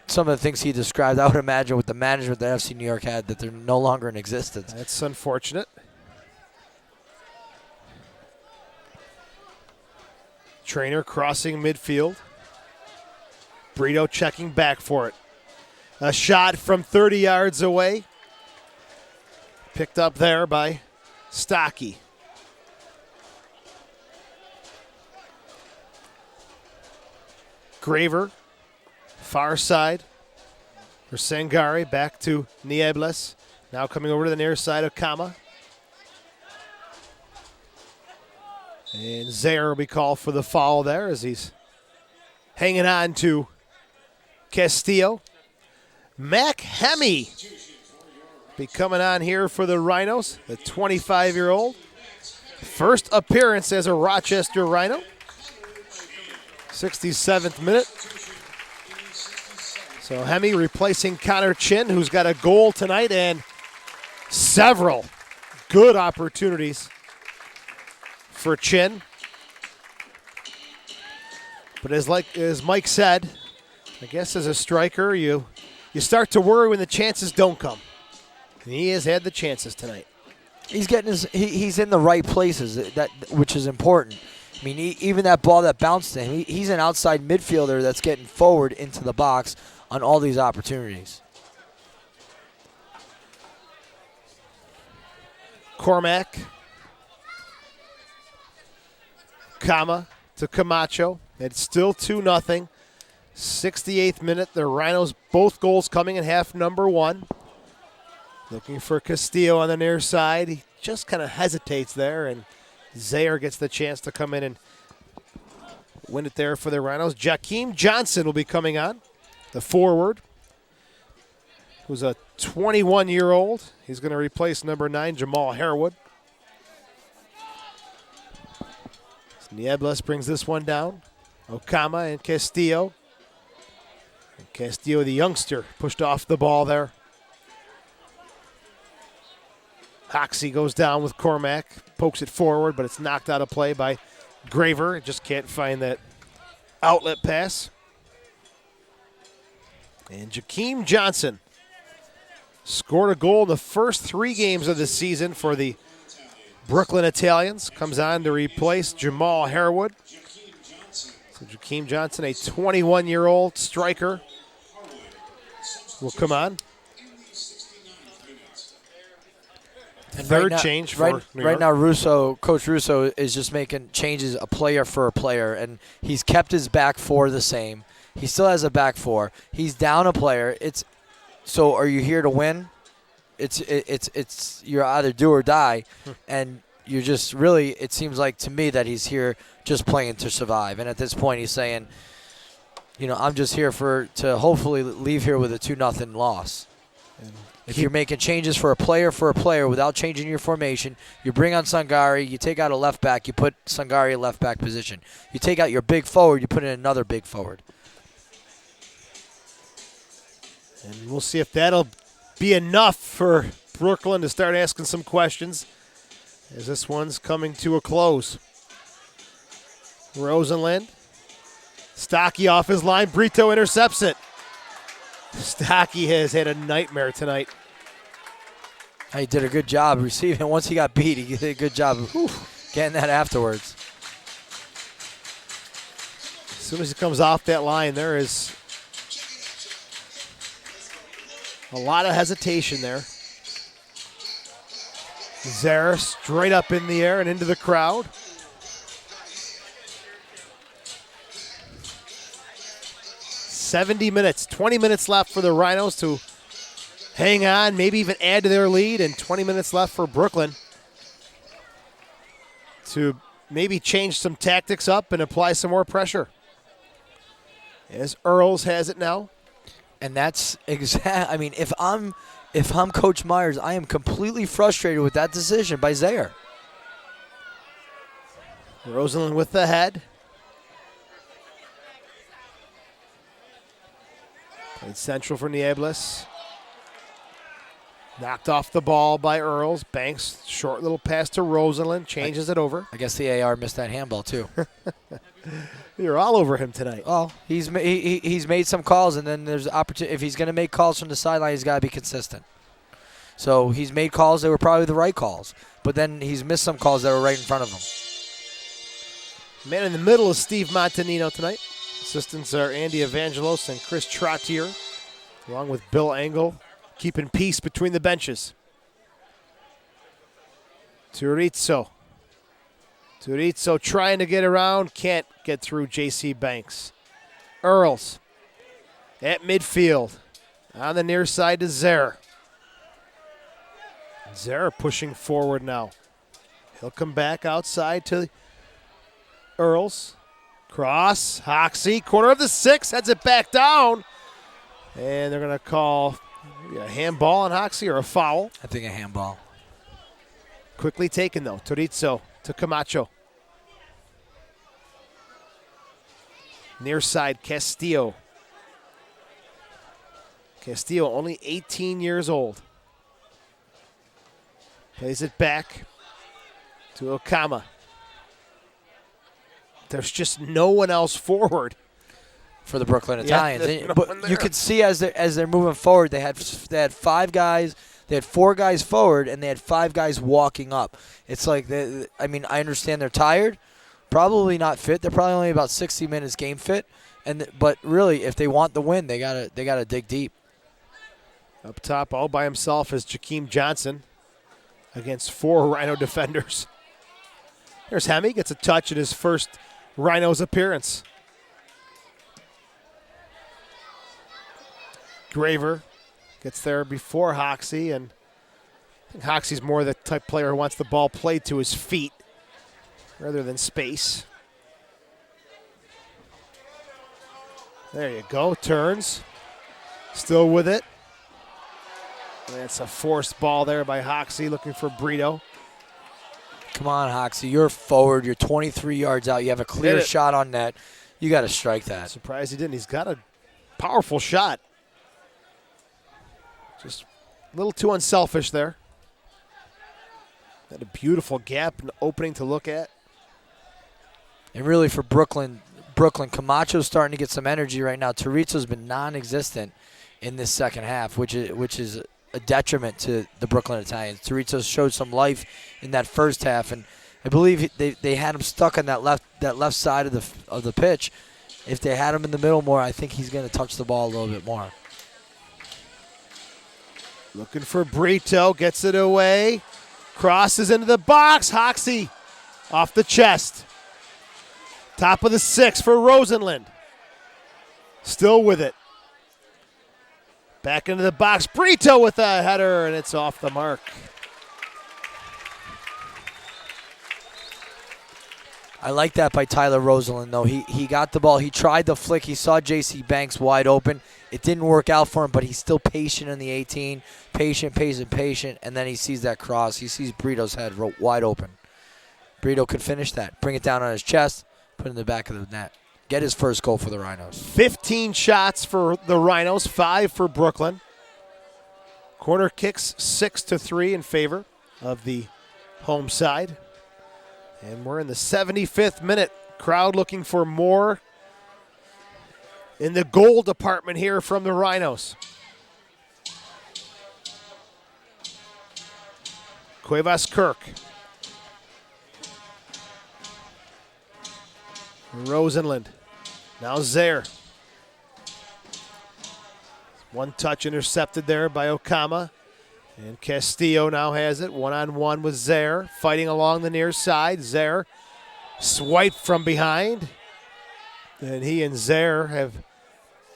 some of the things he described, I would imagine with the management that FC New York had, that they're no longer in existence. That's unfortunate. Trainer crossing midfield. Brito checking back for it. A shot from 30 yards away. Picked up there by Stocky. Graver, far side for Sangari, back to Niebles. Now coming over to the near side of Kama. And Zaire will be called for the foul there as he's hanging on to Castillo. Mac Hemi be coming on here for the Rhinos, the 25-year-old. First appearance as a Rochester Rhino. 67th minute. So Hemi replacing Connor Chinn, who's got a goal tonight and several good opportunities for Chinn. But as Mike said, I guess as a striker, you start to worry when the chances don't come. And he has had the chances tonight. He's getting he's in the right places, which is important. I mean, even that ball that bounced to him, he's an outside midfielder that's getting forward into the box on all these opportunities. Cormac. Kama to Camacho. It's still 2-0. 68th minute. The Rhinos, both goals coming in half number 1. Looking for Castillo on the near side. He just kind of hesitates there, and Zaire gets the chance to come in and win it there for the Rhinos. Jakeem Johnson will be coming on, the forward, who's a 21-year-old. He's going to replace number 9, Jamal Harewood. Niebles brings this one down. Okama and Castillo. And Castillo, the youngster, pushed off the ball there. Hoxie goes down with Cormac, pokes it forward, but it's knocked out of play by Graver. It just can't find that outlet pass. And Jakeem Johnson scored a goal in the first 3 games of the season for the Brooklyn Italians. Comes on to replace Jamal Harewood. So Jakeem Johnson, a 21-year-old striker, will come on. And Third change for New York. Right now, Coach Russo is just making changes a player for a player, and he's kept his back four the same. He still has a back four. He's down a player. So are you here to win? It's you're either do or die, and you're just really, it seems like to me that he's here just playing to survive. And at this point, he's saying, I'm just here to hopefully leave here with a 2-0 loss. If you're making changes for a player without changing your formation, you bring on Sangari, you take out a left back, you put Sangari in left back position. You take out your big forward, you put in another big forward. And we'll see if that'll be enough for Brooklyn to start asking some questions as this one's coming to a close. Rosenland. Stocky off his line. Brito intercepts it. Stocky has had a nightmare tonight. He did a good job receiving. Once he got beat, he did a good job of getting that afterwards. As soon as he comes off that line, there is a lot of hesitation there. Zara straight up in the air and into the crowd. 70 minutes, 20 minutes left for the Rhinos to hang on, maybe even add to their lead, and 20 minutes left for Brooklyn to maybe change some tactics up and apply some more pressure. As Earls has it now. And that's I mean, if I'm Coach Myers, I am completely frustrated with that decision by Zaire. Rosenlund with the head. Played central for Niebles. Knocked off the ball by Earls. Banks, short little pass to Rosenlund. Changes it over. I guess the AR missed that handball, too. You're all over him tonight. Oh, he's made some calls, and then there's opportunity. If he's going to make calls from the sideline, he's got to be consistent. So he's made calls that were probably the right calls, but then he's missed some calls that were right in front of him. Man in the middle is Steve Montanino tonight. Assistants are Andy Evangelos and Chris Trottier, along with Bill Engel, keeping peace between the benches. Turizo trying to get around, can't get through J.C. Banks. Earls at midfield, on the near side to Zaire. Zaire pushing forward now. He'll come back outside to Earls. Cross, Hoxie, corner of the 6, heads it back down. And they're going to call maybe a handball on Hoxie or a foul. I think a handball. Quickly taken, though. Turizo to Camacho. Near side, Castillo. Castillo, only 18 years old. Plays it back to Okama. There's just no one else forward for the Brooklyn Italians. Yeah, but you could see as they're moving forward, they had 5 guys. They had 4 guys forward, and they had 5 guys walking up. It's like, I understand they're tired, probably not fit. They're probably only about 60 minutes game fit, but really, if they want the win, they gotta dig deep. Up top, all by himself, is Jakeem Johnson against 4 Rhino defenders. There's Hemi, gets a touch at his first Rhinos appearance. Graver gets there before Hoxie, and I think Hoxie's more the type player who wants the ball played to his feet rather than space. There you go, turns. Still with it. That's a forced ball there by Hoxie, looking for Brito. Come on, Hoxie, you're forward. You're 23 yards out. You have a clear shot on net. You got to strike that. Surprised he didn't. He's got a powerful shot. Just a little too unselfish there. Got a beautiful gap and opening to look at. And really for Brooklyn, Camacho's starting to get some energy right now. Turizo's been non-existent in this second half, which is a detriment to the Brooklyn Italians. Turizo showed some life in that first half, and I believe they had him stuck on that left side of the pitch. If they had him in the middle more, I think he's going to touch the ball a little bit more. Looking for Brito, gets it away. Crosses into the box. Hoxie off the chest. Top of the 6 for Rosenlund. Still with it. Back into the box. Brito with a header, and it's off the mark. I like that by Tyler Rosenlund, though. He got the ball. He tried the flick. He saw J.C. Banks wide open. It didn't work out for him, but he's still patient in the 18. Patient, and then he sees that cross. He sees Brito's head wide open. Brito could finish that. Bring it down on his chest, put it in the back of the net. Get his first goal for the Rhinos. 15 shots for the Rhinos, 5 for Brooklyn. Corner kicks 6-3 in favor of the home side. And we're in the 75th minute. Crowd looking for more in the goal department here from the Rhinos. Cuevas Kirk. Rosenlund. Now Zaire. One touch intercepted there by Okama. And Castillo now has it. One-on-one with Zaire. Fighting along the near side. Zaire swiped from behind. And he and Zaire have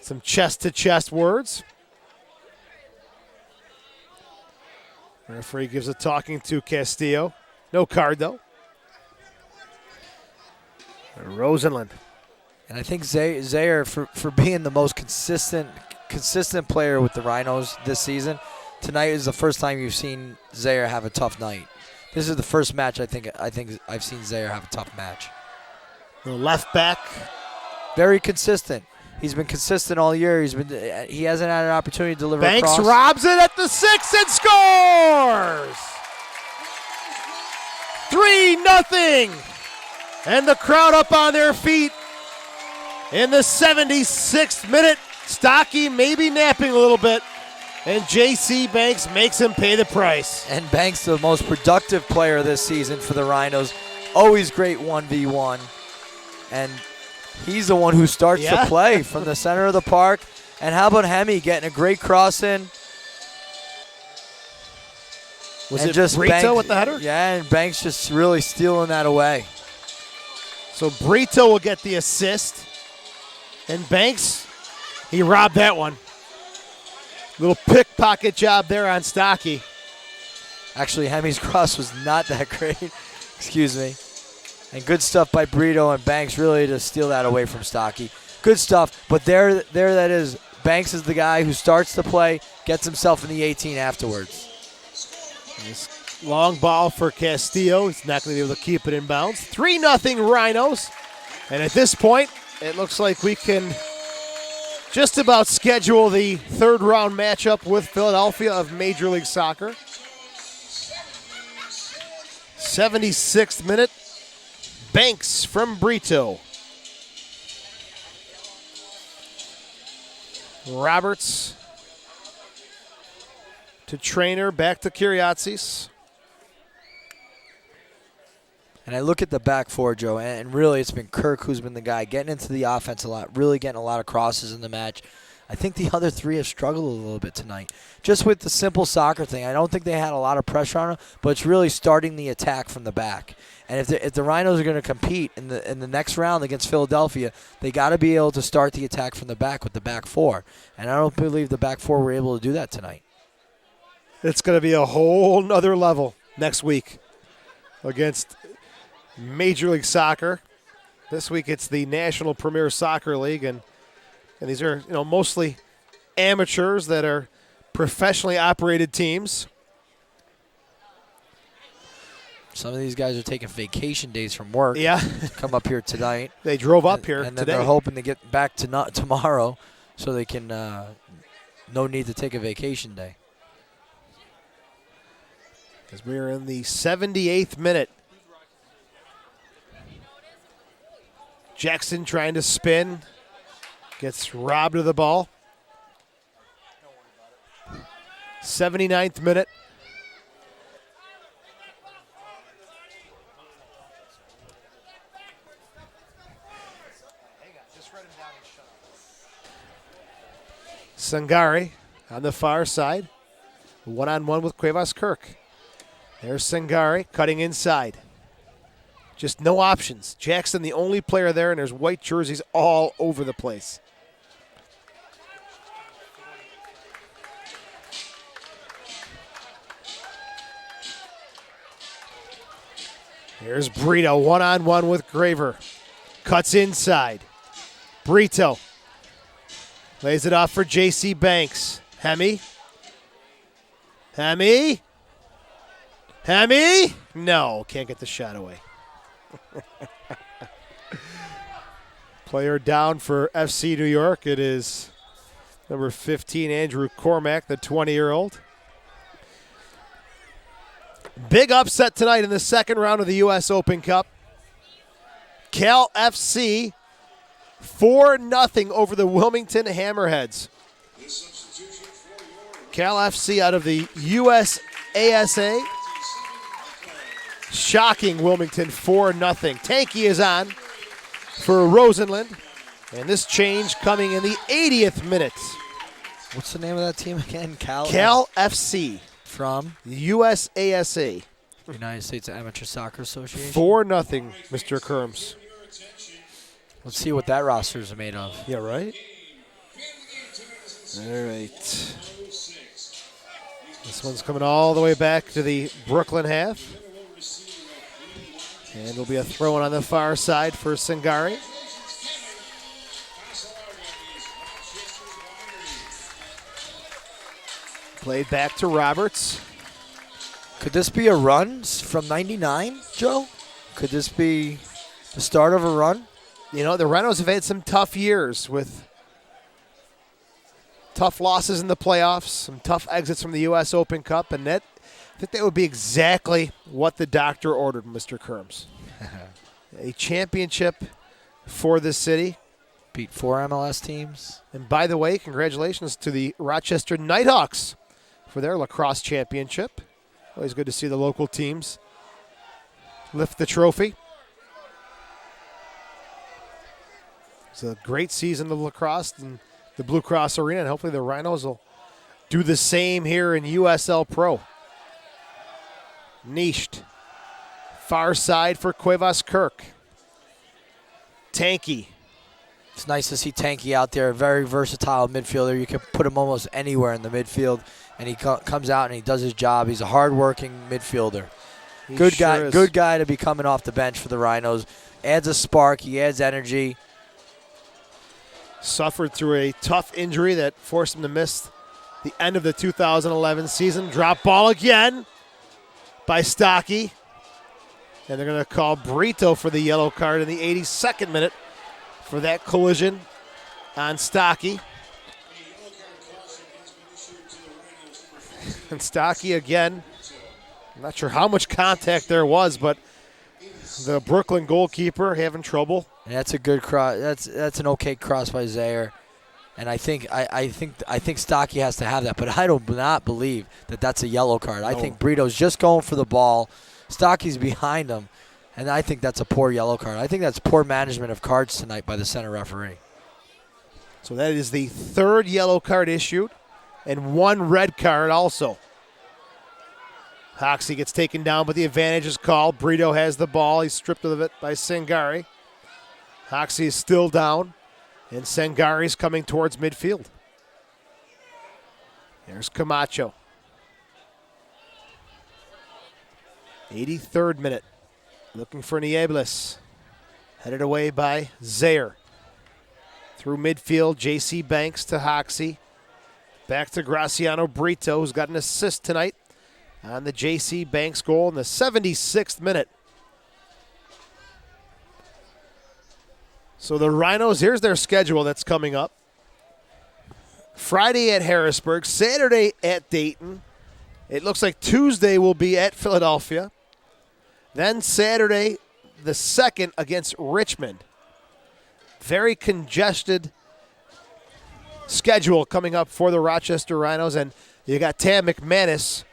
Some chest-to-chest words. Referee gives a talking to Castillo. No card, though. Rosenlund. And I think Zaire, for being the most consistent player with the Rhinos this season, tonight is the first time you've seen Zaire have a tough night. This is the first match I think I've seen Zaire have a tough match. The left back. Very consistent. He's been consistent all year. He hasn't had an opportunity to deliver Banks across. robs it at the 6 and scores! 3-0. And the crowd up on their feet in the 76th minute. Stocky maybe napping a little bit. And J.C. Banks makes him pay the price. And Banks, the most productive player this season for the Rhinos. Always great 1v1. And he's the one who starts the play from the center of the park. And how about Hemi getting a great cross in? Was it just Brito with the header? Yeah, and Banks just really stealing that away. So Brito will get the assist. And Banks, he robbed that one. Little pickpocket job there on Stocky. Actually, Hemi's cross was not that great. Excuse me. And good stuff by Brito and Banks really to steal that away from Stocky. Good stuff, but there that is. Banks is the guy who starts the play, gets himself in the 18 afterwards. Nice long ball for Castillo. He's not going to be able to keep it in bounds. 3-0 Rhinos. And at this point, it looks like we can just about schedule the third round matchup with Philadelphia of Major League Soccer. 76th minute. Banks from Brito. Roberts to Trainer, back to Kiriatsis. And I look at the back four, Joe, and really it's been Kirk who's been the guy getting into the offense a lot, really getting a lot of crosses in the match. I think the other three have struggled a little bit tonight. Just with the simple soccer thing, I don't think they had a lot of pressure on them, but it's really starting the attack from the back. And if the Rhinos are going to compete in the next round against Philadelphia, they got to be able to start the attack from the back with the back four. And I don't believe the back four were able to do that tonight. It's going to be a whole nother level next week against Major League Soccer. This week it's the National Premier Soccer League, and these are mostly amateurs that are professionally operated teams. Some of these guys are taking vacation days from work. Yeah. To come up here tonight. They drove up here and then today. They're hoping to get back to tomorrow so they can no need to take a vacation day. As we're in the 78th minute. Jackson trying to spin. Gets robbed of the ball. 79th minute. Sangari on the far side. One-on-one with Cuevas Kirk. There's Sangari cutting inside. Just no options. Jackson the only player there, and there's white jerseys all over the place. Here's Brito, one-on-one with Graver. Cuts inside. Brito lays it off for J.C. Banks. Hemi. No, can't get the shot away. Player down for FC New York. It is number 15, Andrew Cormack, the 20-year-old. Big upset tonight in the second round of the U.S. Open Cup. Cal FC 4-0 over the Wilmington Hammerheads. Cal FC out of the USASA. Shocking Wilmington 4-0. Tanky is on for Rosenlund. And this change coming in the 80th minute. What's the name of that team again? Cal FC. From? USASA. United States Amateur Soccer Association. 4-0, Mr. Kerms. Let's see what that roster is made of. Yeah, right? All right. This one's coming all the way back to the Brooklyn half. And it'll be a throw-in on the far side for Singari. Played back to Roberts. Could this be a run from 99, Joe? Could this be the start of a run? You know, the Rhinos have had some tough years with tough losses in the playoffs, some tough exits from the U.S. Open Cup, and I think that would be exactly what the doctor ordered, Mr. Kerms. A championship for the city. Beat 4 MLS teams. And by the way, congratulations to the Rochester Nighthawks for their lacrosse championship. Always good to see the local teams lift the trophy. It's a great season of lacrosse in the Blue Cross Arena, and hopefully the Rhinos will do the same here in USL Pro. Niched. Far side for Cuevas Kirk. Tanky. It's nice to see Tanky out there, a very versatile midfielder. You can put him almost anywhere in the midfield, and he comes out and he does his job. He's a hard-working midfielder. Good guy to be coming off the bench for the Rhinos. Adds a spark. He adds energy. Suffered through a tough injury that forced him to miss the end of the 2011 season. Drop ball again by Stocky. And they're going to call Brito for the yellow card in the 82nd minute for that collision on Stocky. And Stocky again, I'm not sure how much contact there was, but the Brooklyn goalkeeper having trouble. And that's a good cross. That's an okay cross by Zaire, and I think Stocky has to have that. But I do not believe that that's a yellow card. No. I think Brito's just going for the ball. Stocky's behind him, and I think that's a poor yellow card. I think that's poor management of cards tonight by the center referee. So that is the third yellow card issued, and one red card also. Hoxie gets taken down, but the advantage is called. Brito has the ball. He's stripped of it by Sangari. Hoxie is still down, and Sangari's coming towards midfield. There's Camacho. 83rd minute. Looking for Niebles. Headed away by Zaire. Through midfield, J.C. Banks to Hoxie. Back to Graciano Brito, who's got an assist tonight on the J.C. Banks goal in the 76th minute. So the Rhinos, here's their schedule that's coming up. Friday at Harrisburg, Saturday at Dayton. It looks like Tuesday will be at Philadelphia. Then Saturday, the 2nd, against Richmond. Very congested schedule coming up for the Rochester Rhinos. And you got Tam Mcmanus,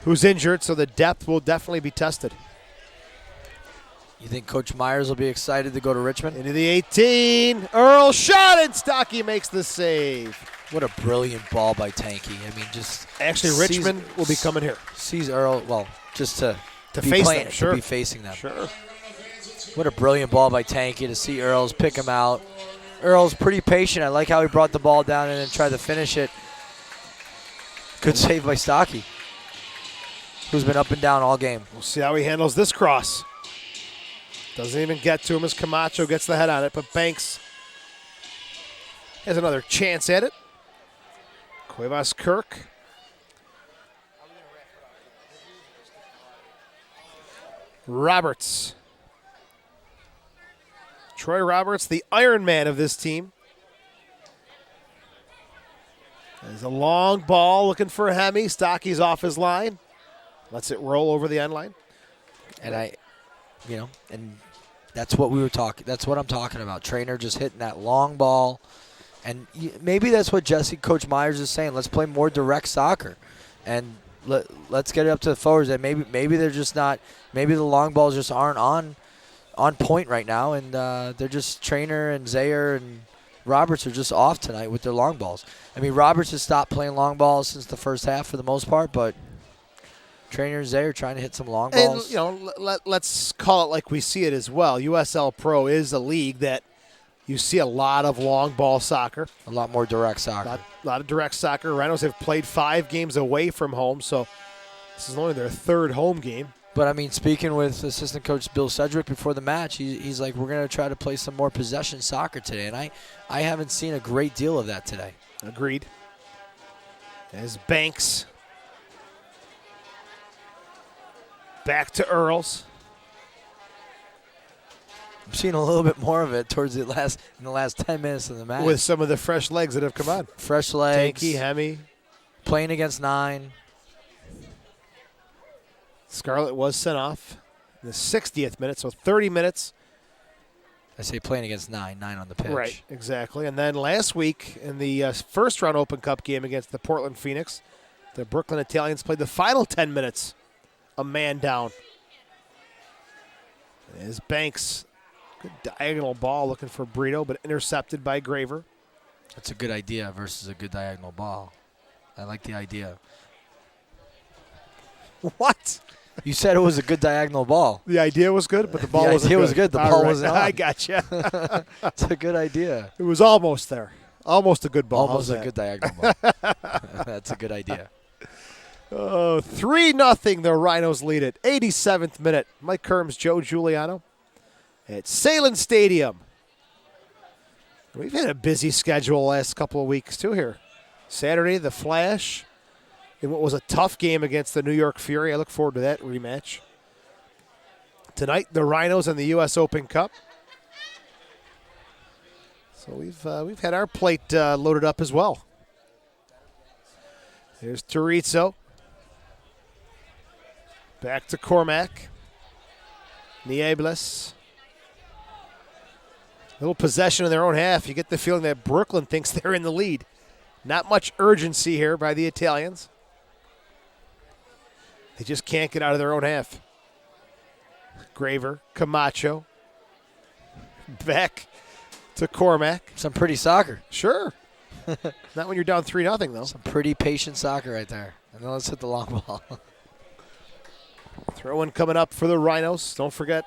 who's injured, so the depth will definitely be tested. You think Coach Myers will be excited to go to Richmond? Into the 18. Earl shot, and Stocky makes the save. What a brilliant ball by Tanky. I mean, just... Actually, Richmond will be coming here. Sees Earl, well, just to be face playing, them, sure. To be facing them. Sure. What a brilliant ball by Tanky to see Earls pick him out. Earl's pretty patient. I like how he brought the ball down and then tried to finish it. Good save by Stocky, who's been up and down all game. We'll see how he handles this cross. Doesn't even get to him as Camacho gets the head on it, but Banks has another chance at it. Cuevas Kirk. Roberts. Troy Roberts, the Iron Man of this team. There's a long ball looking for Hemi. Stocky's off his line. Lets it roll over the end line. And and that's what we were talking. That's what I'm talking about. Trainer just hitting that long ball, and maybe that's what Coach Myers is saying. Let's play more direct soccer, and let's get it up to the forwards. And maybe they're just not. Maybe the long balls just aren't on point right now, and they're just Trainer and Zaire and Roberts are just off tonight with their long balls. I mean, Roberts has stopped playing long balls since the first half for the most part, but Trainers there trying to hit some long balls. And, let's call it like we see it as well. USL Pro is a league that You see a lot of long ball soccer. A lot more direct soccer. A lot of direct soccer. Rhinos have played 5 games away from home, so this is only their 3rd home game. But, I mean, speaking with assistant coach Bill Sedgwick before the match, he's like, we're going to try to play some more possession soccer today. And I haven't seen a great deal of that today. Agreed. As Banks back to Earls. I'm seeing a little bit more of it towards in the last 10 minutes of the match. With some of the fresh legs that have come on. Fresh legs. Tanky, Hemi. Playing against 9. Scarlett was sent off in the 60th minute, so 30 minutes. I say playing against 9 on the pitch. Right, exactly. And then last week in the first round Open Cup game against the Portland Phoenix, the Brooklyn Italians played the final 10 minutes, a man down. As Banks, good diagonal ball looking for Brito, but intercepted by Graver. That's a good idea versus a good diagonal ball. I like the idea. What? You said it was a good diagonal ball. The idea was good, but the ball wasn't good. The idea was good. The ball wasn't on. I gotcha. It's a good idea. It was almost there. Almost a good ball. Almost a good diagonal ball. That's a good idea. 3-0, the Rhinos lead it. 87th minute. Mike Kerms, Joe Giuliano at Salem Stadium. We've had a busy schedule last couple of weeks, too, here. Saturday, the Flash. In what was a tough game against the New York Fury. I look forward to that rematch. Tonight, the Rhinos and the U.S. Open Cup. So we've had our plate loaded up as well. There's Terrizzo. Back to Cormac. Niebles. Little possession in their own half. You get the feeling that Brooklyn thinks they're in the lead. Not much urgency here by the Italians. They just can't get out of their own half. Graver, Camacho. Back to Cormac. Some pretty soccer. Sure. Not when you're down 3-0, though. Some pretty patient soccer right there. And then let's hit the long ball. Throw-in coming up for the Rhinos. Don't forget,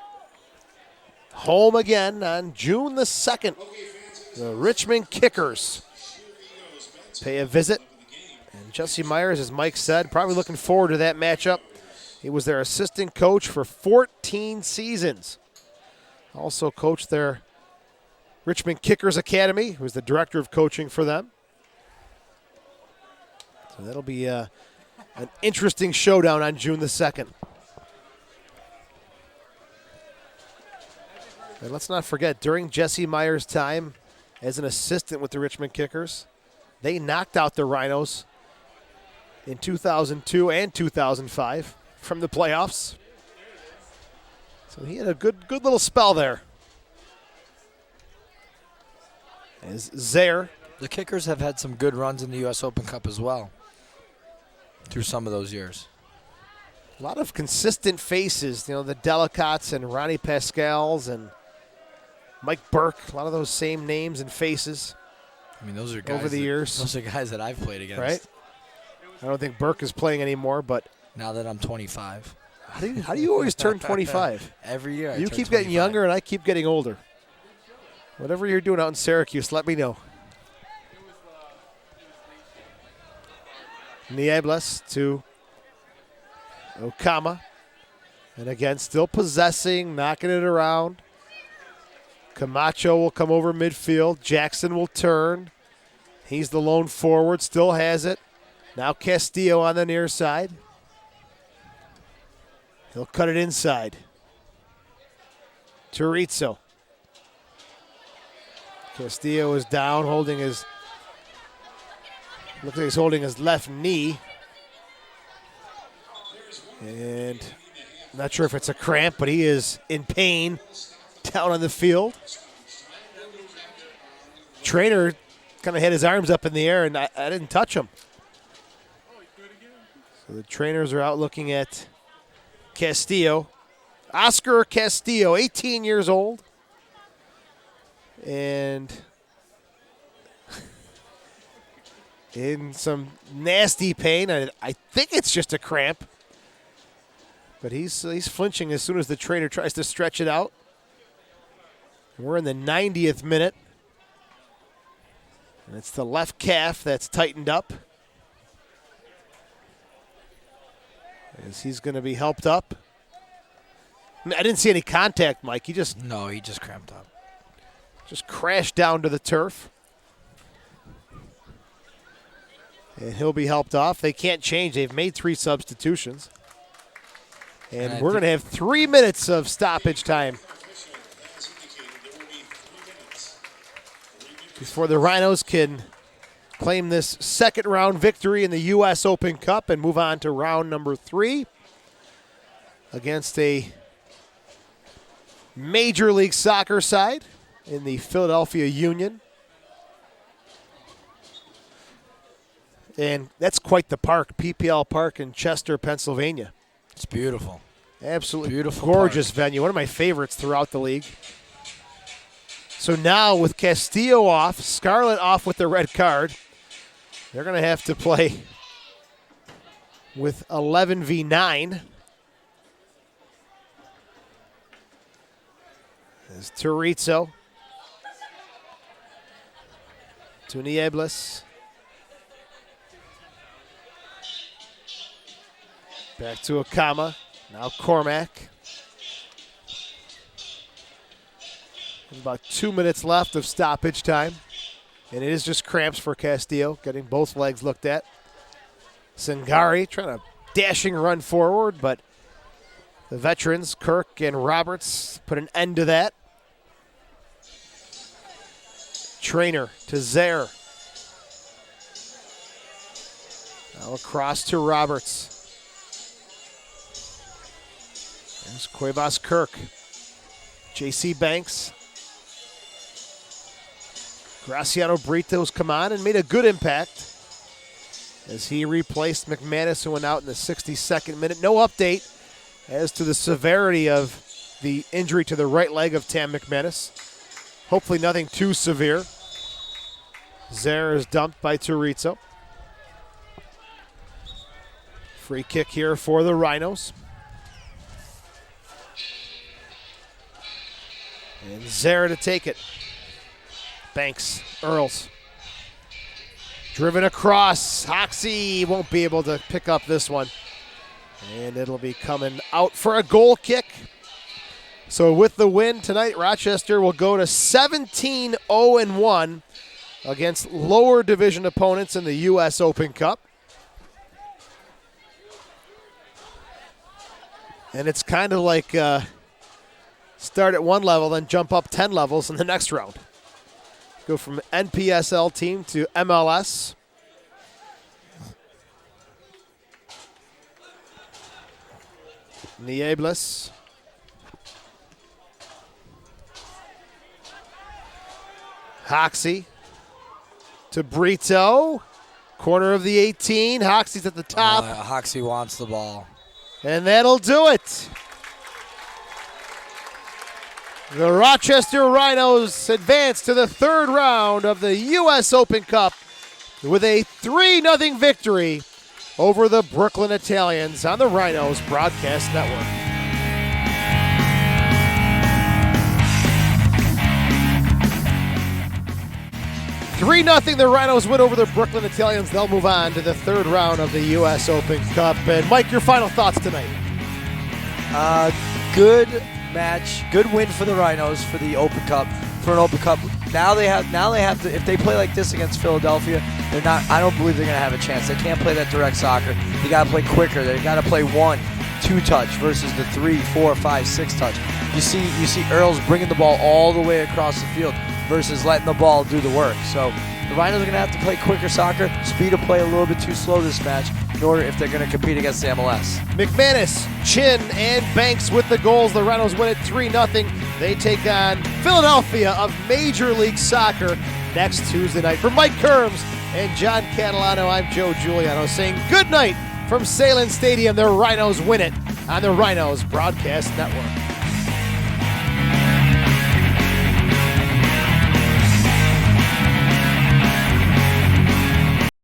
home again on June the 2nd. The Richmond Kickers pay a visit. And Jesse Myers, as Mike said, probably looking forward to that matchup. He was their assistant coach for 14 seasons. Also coached their Richmond Kickers Academy, who was the director of coaching for them. So that'll be an interesting showdown on June the 2nd. And let's not forget, during Jesse Myers' time as an assistant with the Richmond Kickers, they knocked out the Rhinos in 2002 and 2005 from the playoffs. So he had a good little spell there. As Zaire. The Kickers have had some good runs in the U.S. Open Cup as well through some of those years. A lot of consistent faces, you know, the Delicates and Ronnie Pascals and Mike Burke, a lot of those same names and faces. I mean, those are guys over the years. Those are guys that I've played against. Right? I don't think Burke is playing anymore, but now that I'm 25. How do you always turn 25? Every year. You keep getting younger and I keep getting older. Whatever you're doing out in Syracuse, let me know. Niebles to Okama. And again, still possessing, knocking it around. Camacho will come over midfield. Jackson will turn. He's the lone forward, still has it. Now Castillo on the near side. He'll cut it inside. Terrizzo. Castillo is down, holding his, looks like he's holding his left knee. And I'm not sure if it's a cramp, but he is in pain down on the field. Trainer kind of had his arms up in the air, and I didn't touch him. So the trainers are out looking at Castillo. Oscar Castillo, 18 years old. And in some nasty pain. I think it's just a cramp. But he's flinching as soon as the trainer tries to stretch it out. We're in the 90th minute. And it's the left calf that's tightened up. As he's going to be helped up. I didn't see any contact, Mike. He just cramped up. Just crashed down to the turf. And he'll be helped off. They can't change. They've made 3 substitutions. And we're going to have 3 minutes of stoppage time before the Rhinos can claim this second round victory in the U.S. Open Cup and move on to round number 3 against a Major League Soccer side in the Philadelphia Union. And that's quite the park, PPL Park in Chester, Pennsylvania. It's beautiful. Absolutely beautiful gorgeous park. venue. One of my favorites throughout the league. So now with Castillo off, Scarlett off with the red card, they're going to have to play with 11v9. There's Chorizo. To Niebles. Back to Akama. Now Cormac. There's about 2 minutes left of stoppage time. And it is just cramps for Castillo, getting both legs looked at. Sangari trying to dashing run forward, but the veterans, Kirk and Roberts, put an end to that. Trainer to Zaire. Now across to Roberts. There's Cuevas Kirk. J.C. Banks. Graciano Brito's come on and made a good impact as he replaced Mcmanus, who went out in the 62nd minute. No update as to the severity of the injury to the right leg of Tam Mcmanus. Hopefully nothing too severe. Zaire is dumped by Chorizo. Free kick here for the Rhinos. And Zaire to take it. Banks, Earls. Driven across. Hoxie won't be able to pick up this one. And it'll be coming out for a goal kick. So with the win tonight, Rochester will go to 17-0-1 against lower division opponents in the U.S. Open Cup. And it's kind of like start at one level, then jump up 10 levels in the next round. Go from NPSL team to MLS. Niebles. Hoxie to Brito. Corner of the 18. Hoxie's at the top. Hoxie wants the ball. And that'll do it. The Rochester Rhinos advance to the third round of the U.S. Open Cup with a 3-0 victory over the Brooklyn Italians on the Rhinos Broadcast Network. 3-0 the Rhinos win over the Brooklyn Italians. They'll move on to the third round of the U.S. Open Cup. And Mike, your final thoughts tonight? Good match, good win for the Rhinos for the Open Cup, for an Open Cup. Now they have to, if they play like this against Philadelphia, I don't believe they're going to have a chance. They can't play that direct soccer. They got to play quicker. They got to play 1-2 touch versus the 3, 4, 5, 6 touch. You see Earls bringing the ball all the way across the field versus letting the ball do the work. So the Rhinos are going to have to play quicker soccer, speed of play a little bit too slow this match in order if they're going to compete against the MLS. Mcmanus, Chinn, and Banks with the goals. The Rhinos win it 3-0. They take on Philadelphia of Major League Soccer next Tuesday night. For Mike Kerms and John Catalano, I'm Joe Giuliano saying good night from Salem Stadium. The Rhinos win it on the Rhinos Broadcast Network.